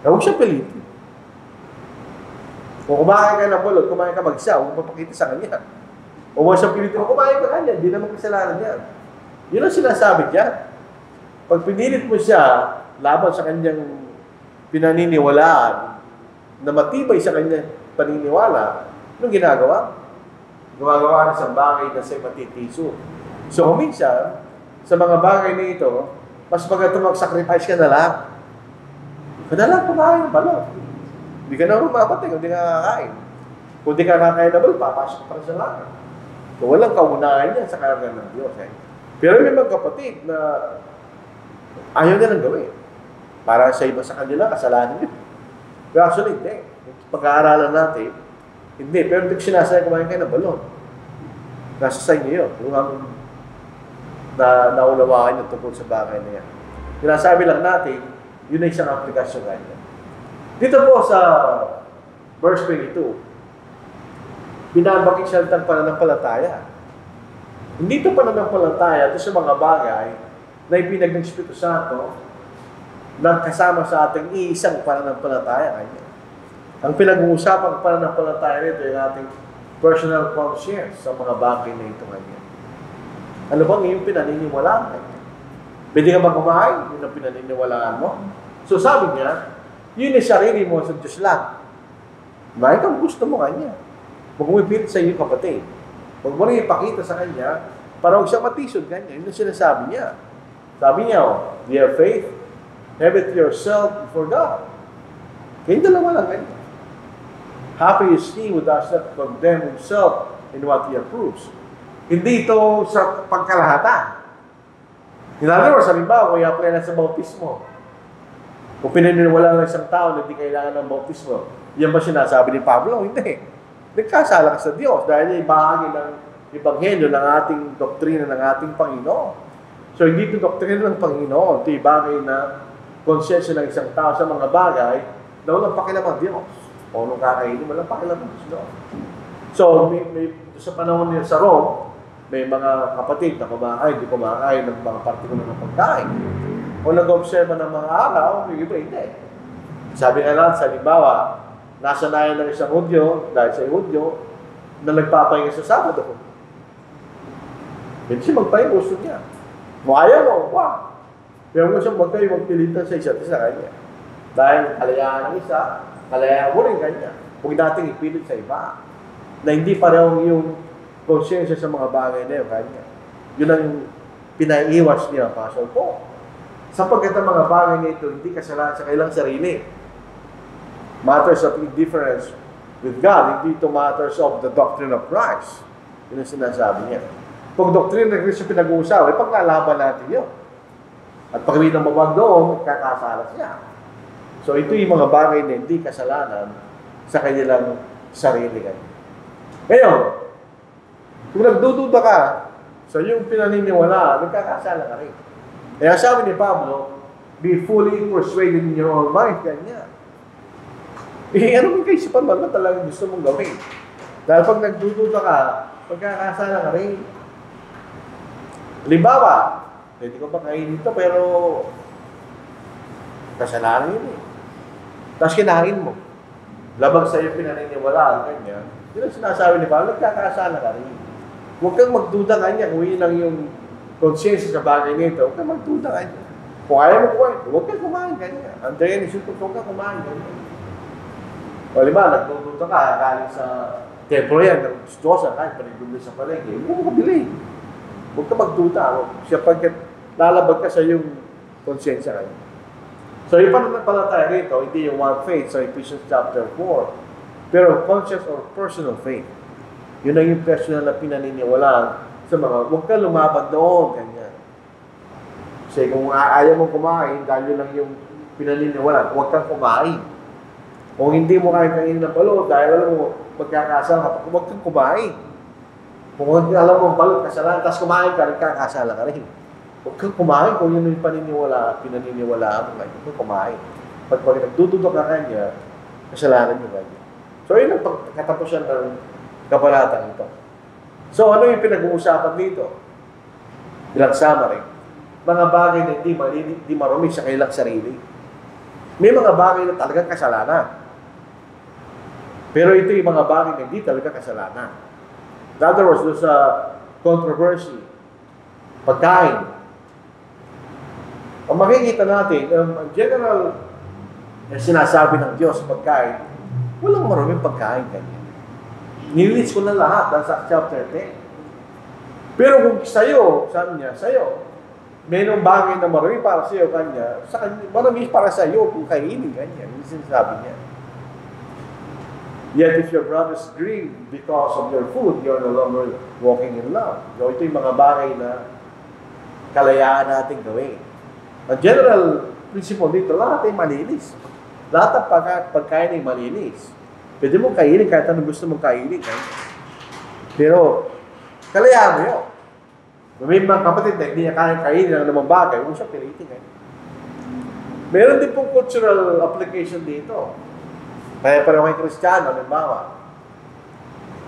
Speaker 1: Huwag siya pilitin. Kung kumain ka ng balot, kumain ka mag-isa, huwag mapakita sa kanya. O huwag siya pilitin, kumain ka kanya, hindi naman kasalanan yan. Yun ang sinasabi niya. Pag pinilit mo siya, laban sa kanyang pinaniniwalaan, na matibay sa kanyang paniniwala, anong ginagawa? Gumagawa ng isang bagay na siya matitiso. So, minsan, sa mga bagay na ito, mas maganda mag-sacrifice ka na lang. Kadalang kumain ng balot. Hindi ka na rumapatay kung hindi ka kakain. Kung hindi ka kakain na balot, papasok pa rin sa langit. Kung walang kaunahan yan sa karga ng Diyos. Eh. Pero may mga kapatid na ayaw nilang gawin. Para sa iba sa kanila, kasalanan yun. Pero actually, hindi. Pag-aaralan natin, hindi. Pero hindi ko sinasaya kumain kayo ng balon. Nasa sa inyo yun. Kung naunawaan yung tungkol sa bagay na yan. Sinasabi lang natin, yun ay isang aplikasyon kanya. Dito po sa verse 22, binabakit siya ng pananampalataya. Hindi ito pananampalataya ito sa mga bagay na ipinag ng Espiritu Santo na kasama sa ating iisang pananampalataya kanya. Ang pinag-uusapang pananampalataya nito ay ating personal conscience sa mga bagay na ito kanya. Ano bang yung pinaniniwalaan kanya? Pwede ka ba kumain? Yun ang pinaniniwalaan mo. So sabi niya, yun ay sarili mo sa Diyos lang. Bakit ang gusto mo kanya? Huwag mo ipilit sa iyo kapatid. Huwag mo rin ipakita sa kanya para huwag siya matisod kanya. Yun ang sinasabi niya. Sabi niya, do you have faith? Have it yourself before God. Kaya dalawa lang kanya. Happy is he who does not condemn himself in what he approves. Hindi ito sa pagkalahatan. In other words, halimbawa, kung i-apply na sa bautismo, kung pinaniniwala ng isang tao na hindi kailangan ng bautismo, yan ba sinasabi ni Pablo? Hindi. Nagkasala ka sa Diyos dahil yung bahagi ng Ebanghelyo ng ating doktrina ng ating Panginoon. So, hindi ito doktrina ng Panginoon. Ito yung bagay na konsensya ng isang tao sa mga bagay na walang pakialam ang Diyos. O nung kakainin, walang pakialam ang Diyos. So, sa panahon niya sa Rome, may mga kapatid na hindi kumakain ng mga partikular na pagkain. O nag-observa ng mga araw, yung iba hindi. Sabi nga lang, sa halimbawa, nasanayan ng isang Hudyo, dahil sa Hudyo, na nagpapahinga sa Sabado. Hindi siya magpahinga, gusto niya. Ayaw mo, wow. Pero kung siya magpilitan sa isa't isa kanya. Dahil kalayaan ng isa, kalayaan mo rin kanya. Huwag natin ipilit sa iba. Na hindi pareho yung konsensya sa mga bagay na yun kanya. Yun ang pinaiiwas niya, Pastor Paul. Sapagkat ang mga bagay na ito, hindi kasalanan sa kailang sarili. Matters of indifference with God, hindi ito matters of the doctrine of Christ. Yun ang sinasabi niya. Pag doctrine ng Kristo pinag-uusawa, paglalaban natin yun. At pag ng babag doon, kakasala siya. So ito yung mga bagay na hindi kasalanan sa kanilang sarili. Ngayon, kung nagdududa ka sa iyong pinaniniwalaan, nagkakasala ka rin. Kaya sabi ni Pablo, be fully persuaded in your own mind. Ganyan. Ano mo kaisipan ba na talagang gusto mong gawin? Dahil pag nagdududa ka, magkakasala ka rin. Halimbawa, pwede ko ba kainin ito, pero kasalanan yun eh. Tapos kinain mo. Labag sa iyo pinaniniwalaan, ganyan. Yun ang sinasabi ni Pablo, nagkakasala ka rin. Huwag kang magduda kanya kung yun lang yung conscience sa bagay nito. Huwag kang magduda kanya. Kung ayaw mo kumain, huwag kang kumain ganyan. Andayan, isipin ko, huwag kang kumain ganyan. O lima, nagdududa ka, galing sa templo yan, ng Diyosa, kahit panigduda sa palengke, huwag mo kabili. Huwag kang magduda. Siya pagkat lalabag ka sa yung conscience kanya. So, yung pananampalataya rito, hindi yung one faith sa Ephesians chapter 4, pero conscious or personal faith. Yun ang yung personal na pinaniniwalaan sa mga, huwag ka lumaban doon, ganyan. Kasi kung ayaw mong kumain, dahil yun lang yung pinaniniwalaan, huwag kang kumain. Kung hindi mo kain ng balot, dahil alam mo, magkakasala ka, huwag kang kumain. Kung alam mo ang balot, kasalanan, tapos kumain ka, nagkakasala ka rin. Huwag kang kumain kung yun yung pinaniniwalaan mo, huwag kang kumain. Pag nagdududo ka kanya, kasalanan mo kanya. So, yun ang katapusan ng kabalatang ito. So, ano yung pinag-uusapan dito? Bilang summary, mga bagay na hindi marumi sa kailang sarili. May mga bagay na talagang kasalanan. Pero ito yung mga bagay na hindi talaga kasalanan. In other words, doon sa controversy, pagkain. Ang makikita natin, ang general na sinasabi ng Diyos pagkain, walang maruming pagkain kanya. Nililist ko na lahat sa chapter 10. Pero kung sa'yo, sabi niya, sa'yo, mayroong bagay na marami para sa'yo kanya, marami para sa'yo kung kainin kanya. Yung sinasabi niya. Yet if your brothers grieve because of your food, you're no longer walking in love. So ito yung mga bagay na kalayaan natin gawin. Ang general principle dito, lahat ay malinis. Lahat ng pagkain ay malinis. Pwede mo kainin kahit anong gusto mong kainin. Pero, kalayaan mo yun. May mga kapatid na hindi niya kainin ng namang bagay, huwag siya pilitin. Meron din pong cultural application dito. Kaya pareho kay Kristiyano, halimbawa.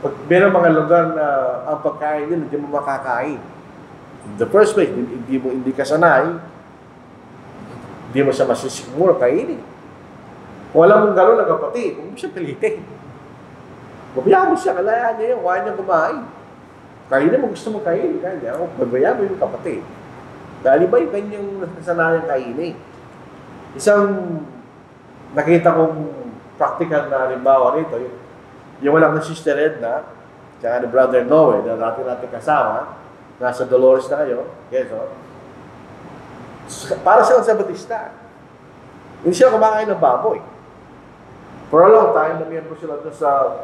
Speaker 1: Pag meron mga lugar na ang pagkain nila, hindi mo makakain. In the first place, hindi ka sanay, hindi mo siya masisigmura kainin. Kung alam mong gano'n na kapatid, huwag mo siya pilitin. Babayaan mo siya, kalayaan niya yun, huwag niya kumain. Kainin mo, gusto mo kainin, kanya, babayaan mo yung kapatid. Dahil iba yung kanyang nasanayan kainin. Isang nakita kong practical na halimbawa rito, yung walang na Sister Edna, tsaka ni Brother Noe, na natin kasama, nasa Dolores na kayo, Quezon. Para silang sa Batista. Hindi sila kumakain ng baboy. For a long time, namiyempo sila doon sa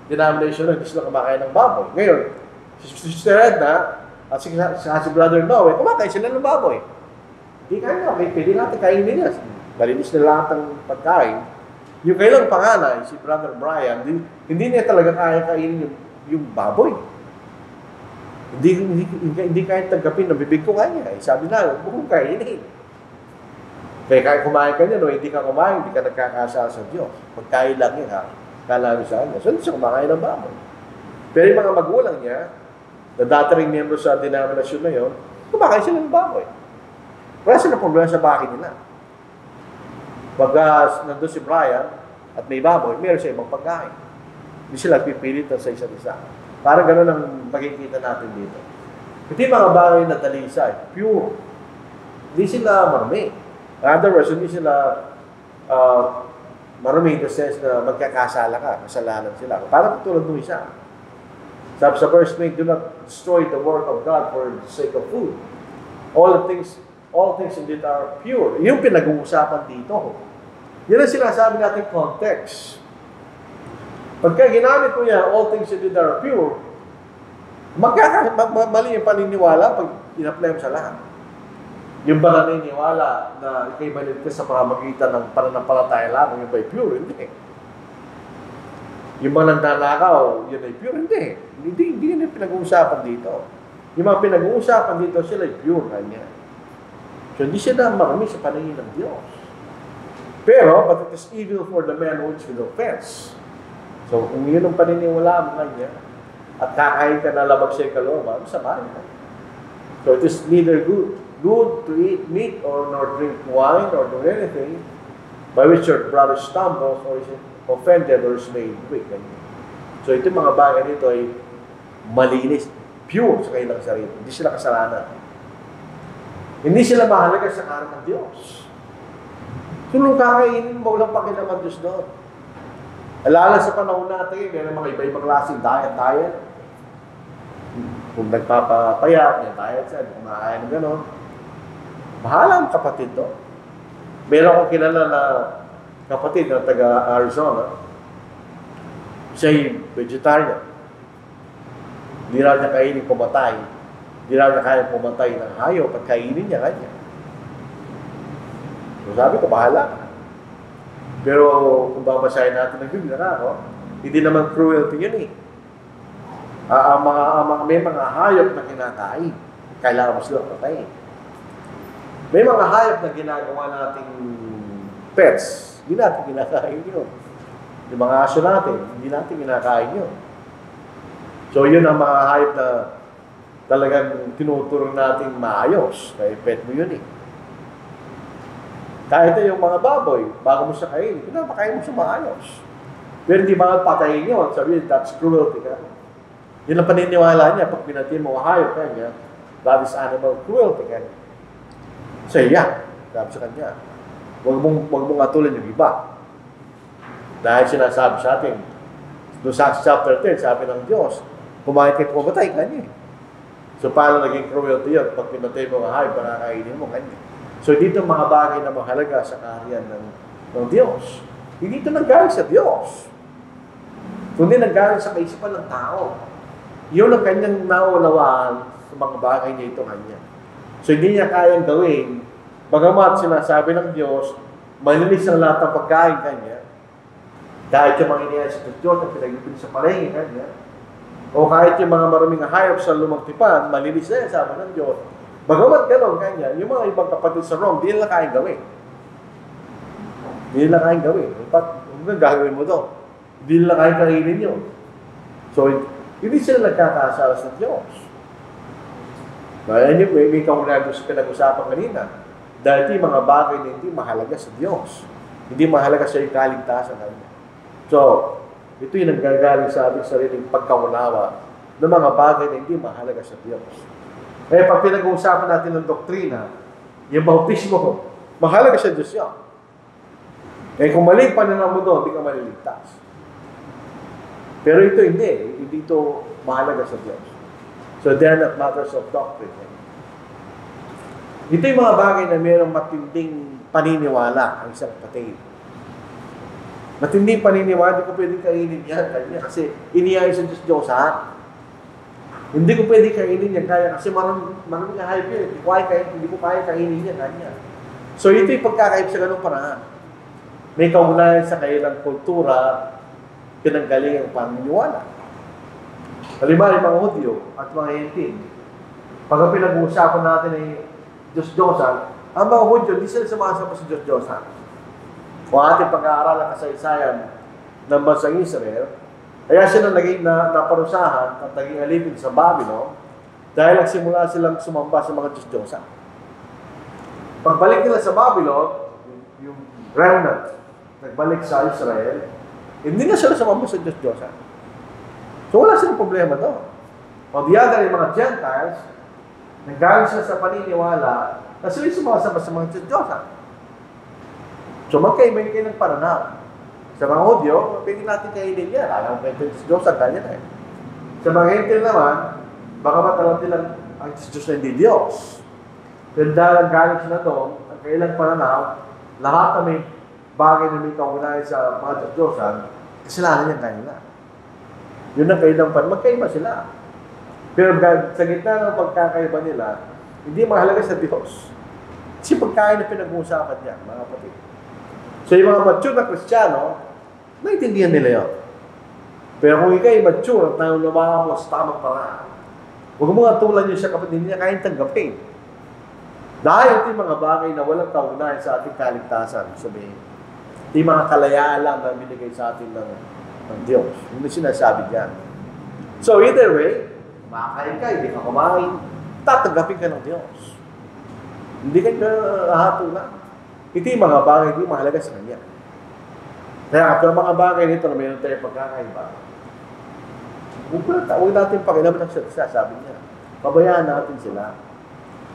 Speaker 1: denomination na hindi sila kumakain ng baboy. Ngayon, si Sister Edna at si Brother Noe, kumakain sila ng baboy. Hindi kain na, pwede natin kainin nila. Malinis na lahat ng pagkain. Yung kailang panganay, si Brother Brian, hindi niya talaga kaya kainin yung baboy. Hindi kahit tanggapin na bibig ko kanya. Sabi na, huwag mong kainin. Kaya kahit kumain ka niya, no, hindi ka kumain, hindi ka nagkakasala sa Diyos. Pagkain lang yun, ha? Kala sa kanya. So, hindi siya kumakain ng baboy. Pero yung mga magulang niya, na dati ring membro sa denominasyon na yun, kumakain sila ng baboy. Wala silang problema sa bahay nila. Pag nandun si Brian at may baboy, meron siya ibang pagkain. Hindi sila pipilit sa isa't isa. Parang gano'n ang makikita natin dito. Hindi mga bagay na dalisay, pure. Hindi sila marami. In other words, hindi sila marami in the sense na magkakasala ka, kasalanan sila. Parang tulad ng isa. Sabi sa verse 8, do not destroy the work of God for the sake of food. All things indeed are pure. Yung pinag-uusapan dito. Yan ang sinasabi natin context. Pagka ginamit ko yan, all things indeed are pure, mali yung paniniwala pag in-apply mo sa lahat. Yung ba naniniwala na ikay maligtas sa pamamagitan ng pananampalataya lamang, yung ba'y pure? Hindi. Yung ba nagnanakaw, yun ay pure? Hindi yun yung pinag-uusapan dito. Yung mga pinag-uusapan dito, sila ay pure kanya. So, hindi siya na marami sa paningin ng Diyos. Pero, but it is evil for the man who is with offense. So, kung yun ang paniniwala mo kanya, at kakain ka na labag siya kalooban, masama rin. So, it is neither good to eat meat or nor drink wine or do anything by which your brother stumbles or is offended or is made weak. So, ito mga bagay nito ay malinis, pure sa kanilang sarili. Hindi sila kasalanan. Hindi sila mahalaga sa kanan ng Diyos. So, nung kakainin mo, walang pakilaman Diyos doon. Alala sa panahon natin, may mga iba-ibang klaseng diet. Kung nagpapapayat, may diet siya, kumakain ng gano'n. Bahala ang kapatid doon. Meron akong kilala na kapatid na taga-Arizona. Siya'y vegetarian. Hindi raw niya kainin pumatay. Hindi raw niya kaya pumatay ng hayop at kainin niya kanya. So sabi ko, bahala ka. Pero kung babasahin natin ng Biblia na ako, hindi naman cruelty yun eh. May mga hayop na kinakain. Kailangan mo sila patayin. May mga hayop na ginagawa nating pets. Hindi natin kinakain yun. Yung mga aso natin, hindi natin kinakain yun. So yun ang mga hayop na talagang tinuturo natin maayos. Kaya pet mo yun eh. Kahit yung mga baboy, bago mo siya kainin, pinapakain mo siya maayos. Pero hindi ba patayin yun? Sabi yun, that's cruelty ka. Yun ang paniniwala niya. Pag pinatin mo hayop kanya, that is animal cruelty ka. So yeah, sabi sa kanya, huwag mong atulin yung iba. Dahil sinasabi sa atin, doon sa chapter 10, sabi ng Diyos, kumain kayo pumatay kanya. So paano naging cruelty yun? Pag pinatay mo ang hayop, panakainin mo kanya. So, dito mga bagay na mahalaga sa kaharian ng Diyos. Hindi ito nanggaling sa Diyos. Kundi nanggaling sa kaisipan ng tao. Yun ang kanyang naunawaan sa mga bagay niya ito kanya. So, hindi niya kayang gawin. Bagamat sinasabi ng Diyos, malinis ang lahat ng pagkain kanya. Kahit yung mga iniyan sa Diyos na pinag-ipin sa palengke kanya. O kahit yung mga maraming hayop sa lumang tipan, malinis na yan, sabi ng Diyos. Bagamat gano'n kanya, yung mga ibang kapatid sa Rome, di nila kayang gawin. Di nila kayang gawin. Kung gagawin mo doon, di nila kayang kainin yun. So, hindi sila nagkakasala sa Diyos. Dahil may kaunay sa pinag-usapan kanina. Dahil yung mga bagay na hindi mahalaga sa Diyos. Hindi mahalaga sa yung kaligtasan natin. So, ito yung nanggagaling sa ating sariling pagkaunawa ng mga bagay na hindi mahalaga sa Diyos. Eh, pag pinag-uusapan natin ng doktrina, yung bautismo, mahalaga sa Diyos yan. Eh, kung mali pananaw mo doon, hindi ka maliligtas. Pero ito hindi. Hindi ito mahalaga sa Diyos. So, they are not matters of doctrine. Ito yung mga bagay na mayroong matinding paniniwala ang isang kapatid. Matinding paniniwala, hindi ko pwedeng kainin yan kanya kasi iniyayin sa Diyos ha. Hindi ko pwede kainin yan kaya kasi maraming hayop yun. Hindi ko kaya kainin yan kanya. So ito yung pagkakaib sa ganung paraan. May kaugnayan sa kailang kultura, pinanggaling ang paniniwala. Halimbawa, yung mga Hudyo at mga Hentin. Pag pinag-uusapan natin ay Diyos-Diyosan, ang mga Hudyo, hindi sila sumasama sa Diyos-Diyosan. Kung ating pag-aaral ang kasaysayan ng bansang Israel, kaya sila naging naparusahan at naging alipin sa Babylon dahil nagsimula silang sumamba sa mga Diyos-Diyosan. Pagbalik nila sa Babylon, yung remnant, nagbalik sa Israel, hindi na sila sumamba sa Diyos-Diyosan. So wala silang problema doon. O diyaga yung mga Gentiles, nanggaling sila sa paniniwala na sila sumasama sa mga Diyos-Diyosan. So magkaiba kayo ng pananaw. Sa mga Hudyo, pwede natin kainin yan. Alam mo kayo Diyos ang kanya na eh. Sa mga Hentil naman, baka matalang nilang ang Diyos na hindi Diyos. Pero dahil galing sila doon, ang kailang pananaw, lahat na may bagay na may kaunayan sa mga Diyos-Diyosan, kasalanan niya kanila. Yun ang kailang pananaw. Magkaiba sila. Pero sa gitna ng pagkakaiba nila, hindi mahalaga sa Diyos. Kasi pagkain na pinag-uusapan niya, mga kapatid. So yung mga mature na Kristiyano, naiintindihan nila yun. Pero kung ikay mature at nangulawa mo sa tamang paraan, huwag mo nga tulan yun sa kapatid niya, kayang tanggapin. Dahil ito yung mga bagay na walang kaunahan sa ating kaligtasan, sabihin. Ito yung mga kalayaan lang na binigay sa atin ng Diyos. Yun yung sinasabi niya. So either way, makakain ka, hindi ka kumain, tatanggapin ka ng Diyos. Hindi ka hatulan. Ito yung mga bagay hindi mahalaga sa Kanya. Kaya ito mga bagay nito na mayroon tayo pagkakaiba, huwag natin pakilaman ng siya, sabi niya. Pabayaan natin sila.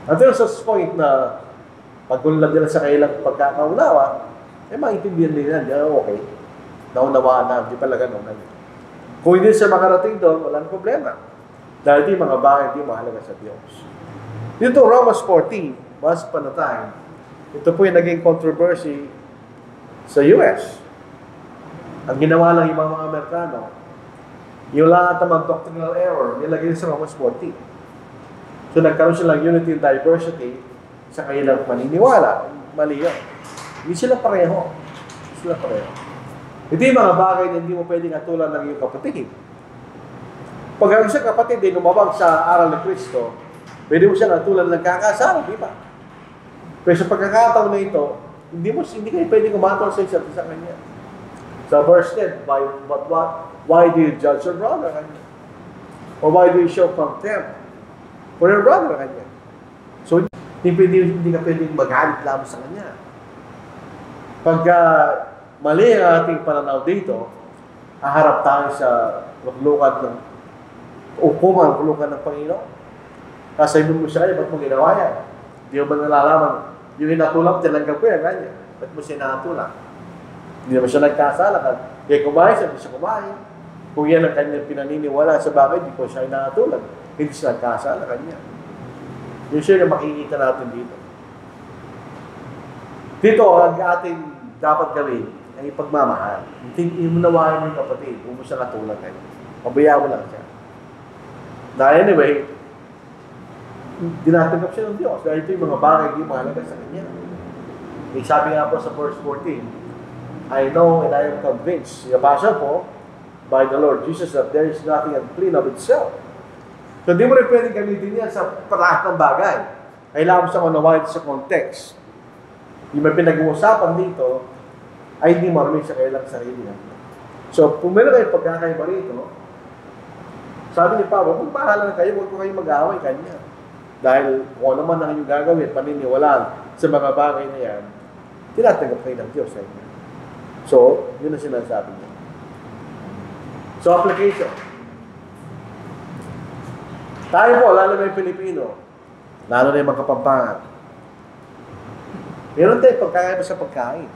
Speaker 1: Until sa point na pagkulad nila sa kailang pagkakaunawa, maintindihan nila, okay. Naunawaan na, hindi pala ganun. Kung hindi siya makarating doon, walang problema. Dahil di mga bagay, hindi mahalaga sa Diyos. Dito, Romans 14, once upon a time, ito po yung naging controversy sa US. Ang ginawa lang yung mga Amerikano, yung lahat ng doctrinal error, nilagay sa Romans 14. So nagkaroon silang unity and diversity sa kanilang paniniwala. Mali yun. Hindi sila pareho. Hindi sila pareho. Ito yung mga bagay na hindi mo pwedeng atulan ng iyong kapatid. Pag ang isang kapatid ay lumabag sa aral ng Kristo, pwede mo siyang atulan ng kakasama, di ba? Pero sa pagkakataon na ito, hindi kayo pwedeng umatol sa isa't isa kanya. Sa verse 10, why do you judge your brother? Or why do you show contempt for your brother? So, hindi ka pwedeng magalit lamang sa kanya. Pagka mali ang ating pananaw dito, haharap tayo sa luklukan ng Panginoon. Kasabihin mo siya kayo, ba't mo ginawa yan? Hindi mo ba nalalaman? Yung hinatulak, tinanggap ko yan, ganyan. Ba't mo siya hinatulak? Hindi naman siya nagkasala. Kaya kumain siya, hindi siya kumain. Kung yan ang kanyang pinaniniwala sa bagay, hindi ko siya hinatulak. Hindi siya nagkasala kanya. Yung siya na makikita natin dito. Dito, ang ating dapat gawin ay pagmamahal. Imunawain mo yung kapatid, kung mo siya katulad kayo. Pabayaan mo lang siya. Na anyway, dinatanggap siya ng Diyos. Dahil ito yung mga bagay hindi mahalaga sa kanya. Sabi nga po sa verse 14, I know and I am convinced, the Apostle po, by the Lord Jesus, that there is nothing unclean of itself. So, hindi mo rin pwedeng gamitin yan sa lahat ng bagay. Kailangan mo sa unawain sa context. Yung may pinag-uusapan dito, ay hindi marami sa kailang sarili niya. So, kung meron kayo pagkakaiba rito, sabi ni Pablo, kung bahala na kayo, huwag ko kayo mag-away kanya. Dahil kung ano man ang inyong gagawin, paniniwalaan sa mga bagay na yan, tinatanggap kayo ng Diyos sa inyo. So, yun ang sinasabi niya. So, application. Tayo po, lalo na yung Pilipino, lalo na yung mga Kapampangan, meron tayo pagkakaiba sa pagkain.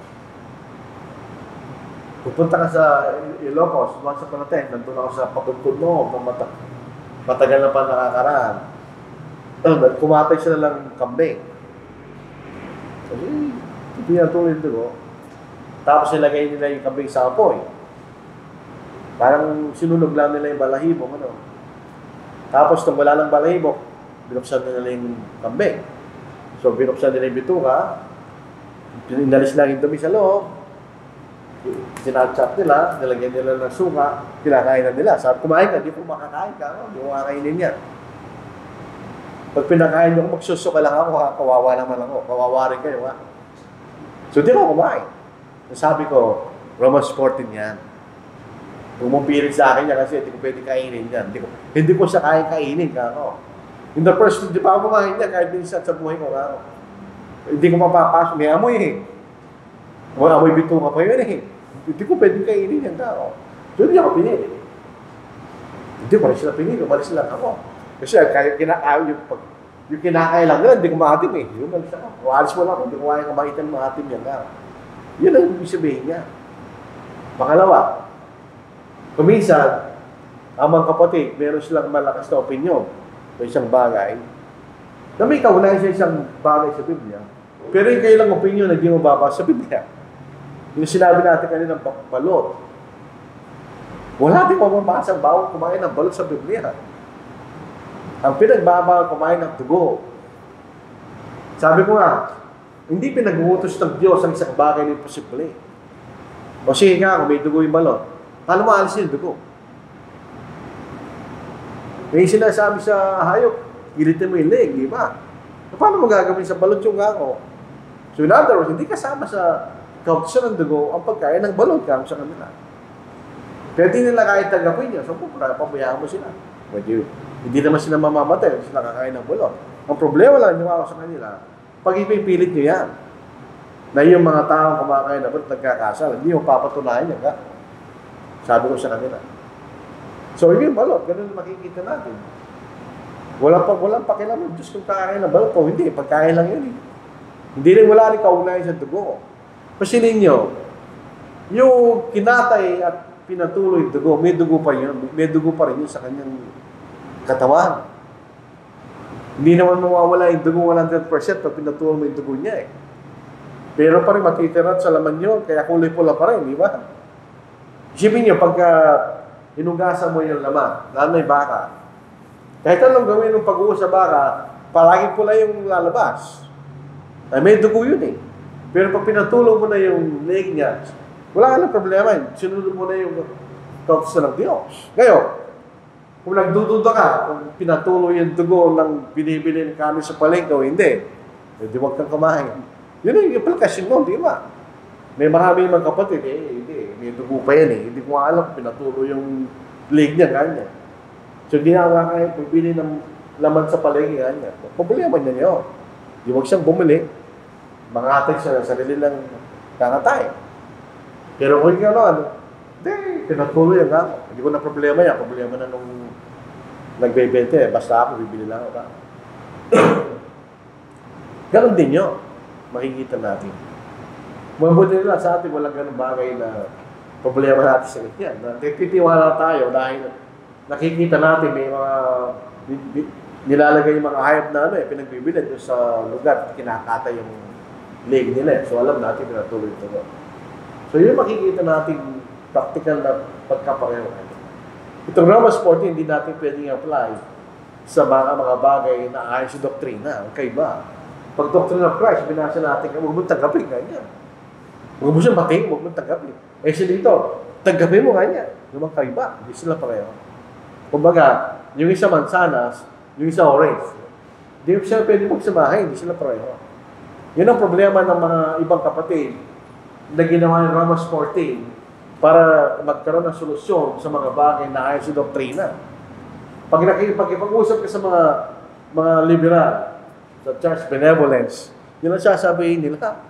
Speaker 1: Pupunta ka sa Ilocos, once upon a time, nandun ako sa pagkuntun mo, matagal na pa nakakaraan. Kumatay sila lang kambing. Kasi, pinatuloy ko. Tapos nilagay nila yung kambing sa apoy. Parang sinunog lang nila yung balahibo. Tapos nung wala ng balahibo, binuksan nila yung kambing. So binuksan nila yung bituka, inalis lang yung dumi sa loob, sinatchap nila, nilagyan nila ng suka, kinakain na nila. Sabi, kumain ka, di po makakain ka, di mo makakainin yan. Pag pinakain nyo, magsusuka lang ako, kawawa naman ako, kawawa rin kayo, ha? So di ko kumain. Sabi ko, Romans 14 yan. Kung mong sa akin yan kasi hindi ko pwede kainin yan. Hindi ko siya kaya kainin ka ako. In the first, di pa ako kumain yan kahit minsan sa buhay ko ako. Hindi ko mapapasok. May amoy eh. May amoy bituka pa yun eh. Hindi ko pwede kainin yan ka ako. So hindi ako pinili. Hindi ko rin sila pinili. Umalis lang ako. Kasi yung kinakain lang nila, hindi ko maatim eh. Yung malis ako. Alis mo lang. Hindi ko kaya kamakitan maatim yan ka. Yun ang ibig sabihin niya. Pangalawa, kuminsan, ang mga kapatid, meron silang malakas na opinyon o isang bagay na may kaunayan sa isang bagay sa Biblia. Pero yung kailang opinyon na hindi mo babasa sa Biblia. Yung sinabi natin kanina ng balot. Wala din pamabasa ang bawal kumain ng balot sa Biblia. Ang pinagbabawal kumain ng dugo. Sabi ko nga, Hindi pinag-uutos ng Diyos ang isang bagay na imposible. O sige nga, kung may dugo yung balon, paano maalis yung dugo? May sinasabi sa hayop, ilitin mo yung leg, di ba? So, paano mo gagawin sa balon yung gako? So in other words, hindi kasama sa kautusan ng dugo ang pagkain ng balon kamo sa kanila. Kaya di nila kahit tanggapin niya, so pabayaan mo sila. Hindi naman sila mamamatay, hindi sila kakain ng balon. Ang problema lang yung ako sa kanila, pag ipipilit nyo yan, na yung mga taong kumakain na balon nagkakasal, hindi yung papatunayan niya ka. Sabi ko sa kanila. So yung balon, ganun makikita natin. Walang pakialam ng Diyos kung kakain ng balon o hindi, pagkain lang yun eh. Hindi rin wala rin kaugnayan sa dugo. Kasi ninyo, yung kinatay at pinatuloy dugo, may dugo pa rin yun sa kanyang katawan. Hindi naman mawawala yung dugo 100% pag pinatuloy mo yung dugo niya eh. Pero pa rin matitira sa laman nyo, kaya kulay pula pa rin, di ba? Isipin nyo, pagka inugasan mo yung laman, lalo na yung baka, kahit anong gawin ng pag-uus sa baka, palagi pula yung lalabas. Ay, may dugo yun eh. Pero pag pinatulong mo na yung leg niya, wala ka ng problema yun. Sinunod mo na yung kautusan ng Diyos. Ngayon, kung nagdududa ka, kung pinatuloy yung dugo ng binibili ng kami sa palengke o hindi, hindi huwag kang kumain. Yun yung implikasyon mo, di ba? May marami mga kapatid, hindi, may dugo pa yan eh. Hindi ko alam kung pinatuloy yung leg niya, ganyan. So, ginawa kayo, bibili ng laman sa palengke, ganyan. Problema niya yun. Di huwag siyang bumili. Mangatag siya sa sarili lang kangatay. Pero kung ikaw ano, hindi, pinatuloy ang gamo. Hindi ko na problema yan. Problema na nung nagbebente eh. Basta ako, bibili lang ako. Ganon din yun. Makikita natin. Mabuti nila sa atin, walang ganun bagay na problema natin sa kanya. Titiwala tayo dahil nakikita natin may mga nilalagay yung mga hayop na pinagbibili doon sa lugar, kinakata yung leg nila. So alam natin, pinatuloy ito. So yun makikita natin practical na pagkapareho. Itong Romans 14, hindi natin pwedeng apply sa mga bagay na ayon sa doktrina. Okay ba? Pag doctrine of Christ, binasa natin, huwag mong tanggapin, ganyan. Huwag mo siyang bating, huwag mong tanggapin. Eh siya dito, tanggapin mo ganyan. Yung mga kaiba, hindi sila pareho. Kumbaga, yung isa mansanas, yung isa orange. Hindi siya pwede magsamahin, hindi sila pareho. Yun ang problema ng mga ibang kapatid na ginawa ng Romans 14 para magkaroon ng solusyon sa mga bagay na ayon sa doktrina. Pag-usap ka sa mga liberal, sa church benevolence, yun ang sasabihin nila.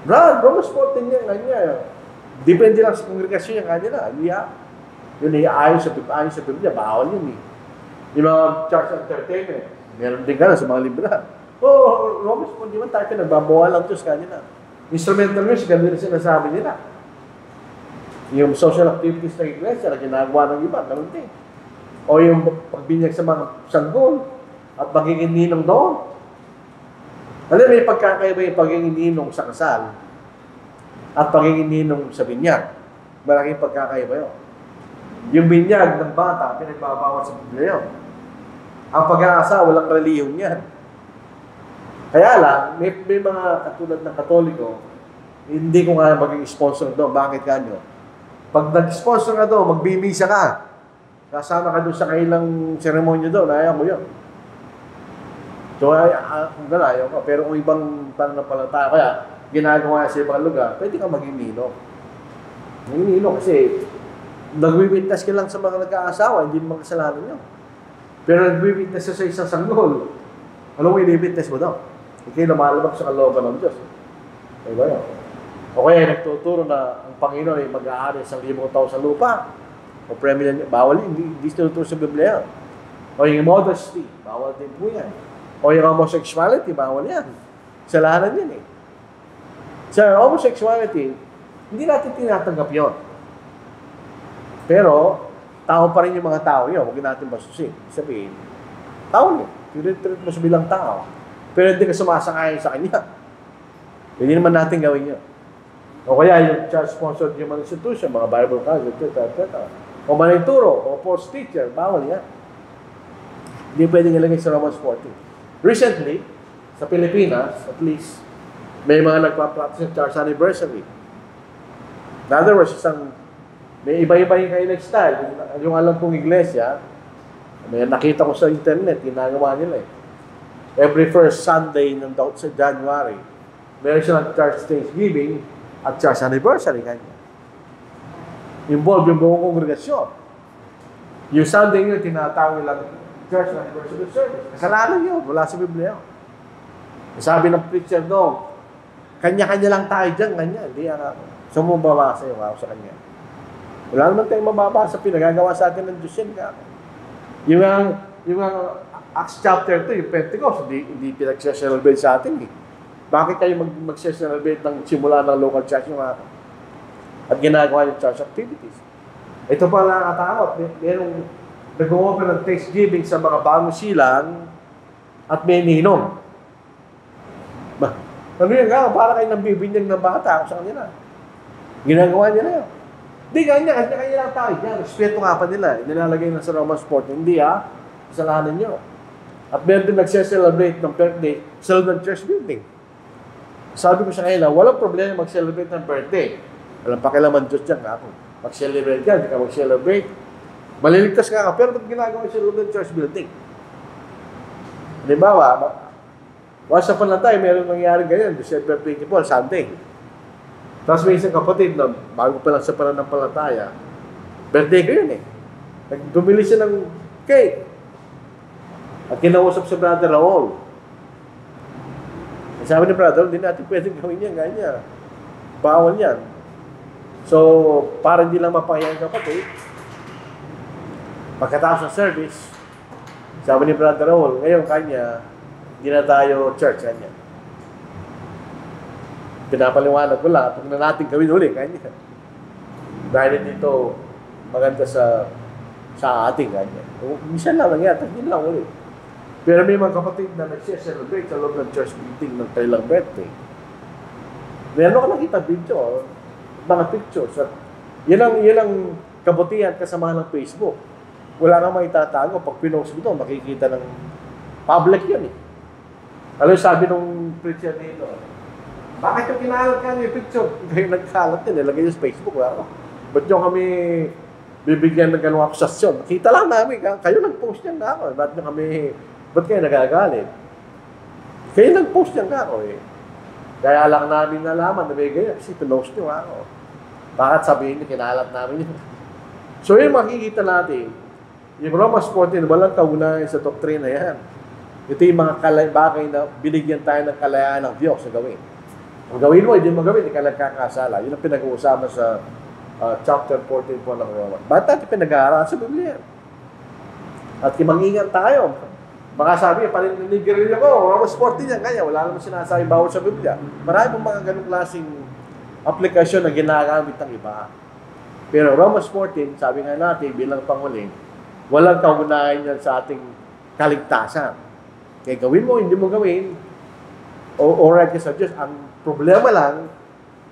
Speaker 1: Brad, Romans 14 yan, ganyan. Depende lang sa kongregasyon yung kanila. Yun ay ayon sa Biblia, bawal yun eh. Yung mga church entertainment, meron din ka na sa mga liberal. Romans 14 naman tayo nagbabawal ang Diyos kanila. Instrumental music, ganun din sinasabi nila. Yung social activities ng iglesia na ginagawa ng iba, ganun din. O yung pagbinyag sa mga sanggol at magiging ninong doon. Alam, may pagkakaiba yung pagiging ninong sa kasal at pagiging ninong sa binyag. Malaking pagkakaiba yun. Yung binyag ng bata, pinagbabawal sa Biblia yun. Ang pag-aasa, walang reliyon yan. Kaya lang, may mga katulad ng Katoliko, hindi ko nga maging sponsor doon. Bakit kanyo? Pag nag-sponsor ka doon, magbimisa ka. Kasama ka doon sa kailang seremonya doon, ayaw mo yun. So, kung gano'n, ayaw ka. Pero kung ibang pananampalataya, kaya ginagawa sa ibang lugar, pwede ka maging ninong. Maging ninong kasi nagwi-witness ka lang sa mga nag-aasawa, hindi mo kasalanan yun. Pero nagwi-witness ka sa isang sanggol, ano mo i-witness mo daw? Ikay lumalabag sa kalooban ng Diyos. Diba yun? O kaya nagtuturo na ang Panginoon ay mag-aari sa 1,000 tao sa lupa. O premium niya, bawal yun, hindi tinuturo sa Biblia. O yung modesty, bawal din po yan. O yung homosexuality, bawal yan. Kasalanan yan eh. Sa homosexuality, hindi natin tinatanggap yun. Pero, tao pa rin yung mga tao yun. Huwag natin basusin. Sabihin, tao niya. Treat mo sa bilang tao. Pero hindi ka sumasang-ayon sa kanya. Hindi naman natin gawin yun. O kaya yung church-sponsored human institution, mga Bible college, etc. O manituro, o false teacher, bawal yan. Hindi pwedeng ilagay sa Romans 14. Recently, sa Pilipinas, at least, May mga nagpa-practice ng church anniversary. In other words, may iba-iba yung kailang style. Yung alam kong iglesia, may nakita ko sa internet, ginagawa nila eh. Every first Sunday sa January, meron silang church Thanksgiving at church anniversary. Kanya. Involve yung buong kongregasyon. Yung Sunday yun, tinatawag lang church anniversary service. Kasalanan yun, wala sa Biblia. Sabi ng preacher doon, kanya-kanya lang tayo dyan, kanya. Hindi yan ako. So, mababasa yung ako sa kanya. Wala naman tayong mababasa, pinagagawa sa atin ng Diyos yan. Yung Acts chapter 2, yung Pentecost, hindi pinag-celebrate sa atin eh. Bakit kayo mag-celebrate ng simula ng local church yung ako? At ginagawa yung church activities. Ito pa nakakatakot. Merong nag-o-open ng Thanksgiving sa mga bagong silang at may ninom. Ano yun nga? Para kayo nang bibinyag ng bata sa kanila. Ginagawa nila yun. Hindi, kanya lang tayo. Yan, respeto nga pa nila. Nilalagay na sa Roman sport. Hindi kasalanan nyo. At meron din nagse-celebrate ng birthday sa loob ng church building. Sabi ko sa kanila, walang problema mag-celebrate ng birthday. Walang pakilaman Diyos dyan nga ako. Mag-celebrate ka, hindi ka mag-celebrate. Maliligtas ka, pero ba't ginagawa sa loob ng church building? Halimbawa, once upon a time, meron nangyari ganyan, December 24, Sunday. Tapos may isang kapatid na bago pa lang sa pananampalataya, birthday ko yun eh. Bumili siya ng cake. At kinausap sa Brother Raul. Sabi ni Brother, hindi natin pwedeng gawin yan, ganyan. Bawal yan. So, para hindi lang mapahiya ang kapatid, pagkatapos ng service, sabi ni Brother Raul, ngayon kanya, hindi na tayo church, kanya. Pinapaliwanag ko lang, huwag na natin gawin uli, kanya. Dahil dito, maganda sa ating, kanya. Minsan lang yan, hindi lang uli. Pero may mga kapatid na nag-celebrate sa loob ng church meeting ng kailang birthday. Meron ka nakita video, mga pictures. At yan ang kabutihan kasama ng Facebook. Wala kang maitatago. Pag pinost mo ito, makikita ng public yan eh. Alam sabi nung preacher dito, bakit yung kinalat ka yung picture? Kayo nagkalat yan, nilagay yung sa Facebook. Ba't yung kami bibigyan ng ganung akusasyon? Kita lang namin, kayo nag-post yan na ako. Ba't kayo nagagalit? Kayo nag-post yan na ako eh. Kaya lang namin nalaman na may ganyan kasi pinost nyo ako. Bakit sabihin niyo, kinalat namin yun? So yun makikita natin, yung Romans 14, walang kaunahan sa doktrina yan. Ito yung mga bagay na binigyan tayo ng kalayaan ng Diyos sa gawin. Kung gawin mo, hindi mo gawin, hindi ka nagkakasala. Yun ang pinag-uusapan sa chapter 14 po ng Romans. Ba't natin pinag-aaral sa Biblia? At mag-ingat tayo. Baka sabi, paninigilin ako, Romans 14 yan, kaya wala naman sinasabi bawal sa Biblia. Marami pong mga ganong klaseng aplikasyon na ginagamit ng iba. Pero Romans 14, sabi nga natin, bilang panguling, walang kaunahan yan sa ating kaligtasan. Kaya gawin mo, hindi mo gawin, o right ka sa Diyos. Ang problema lang,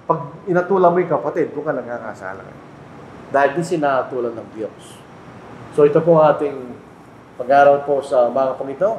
Speaker 1: pag inatulan mo yung kapatid, kung ka nagkakasala. Dahil di sinatulan ng Diyos. So ito po ating pag-aaral po sa mga pang ito.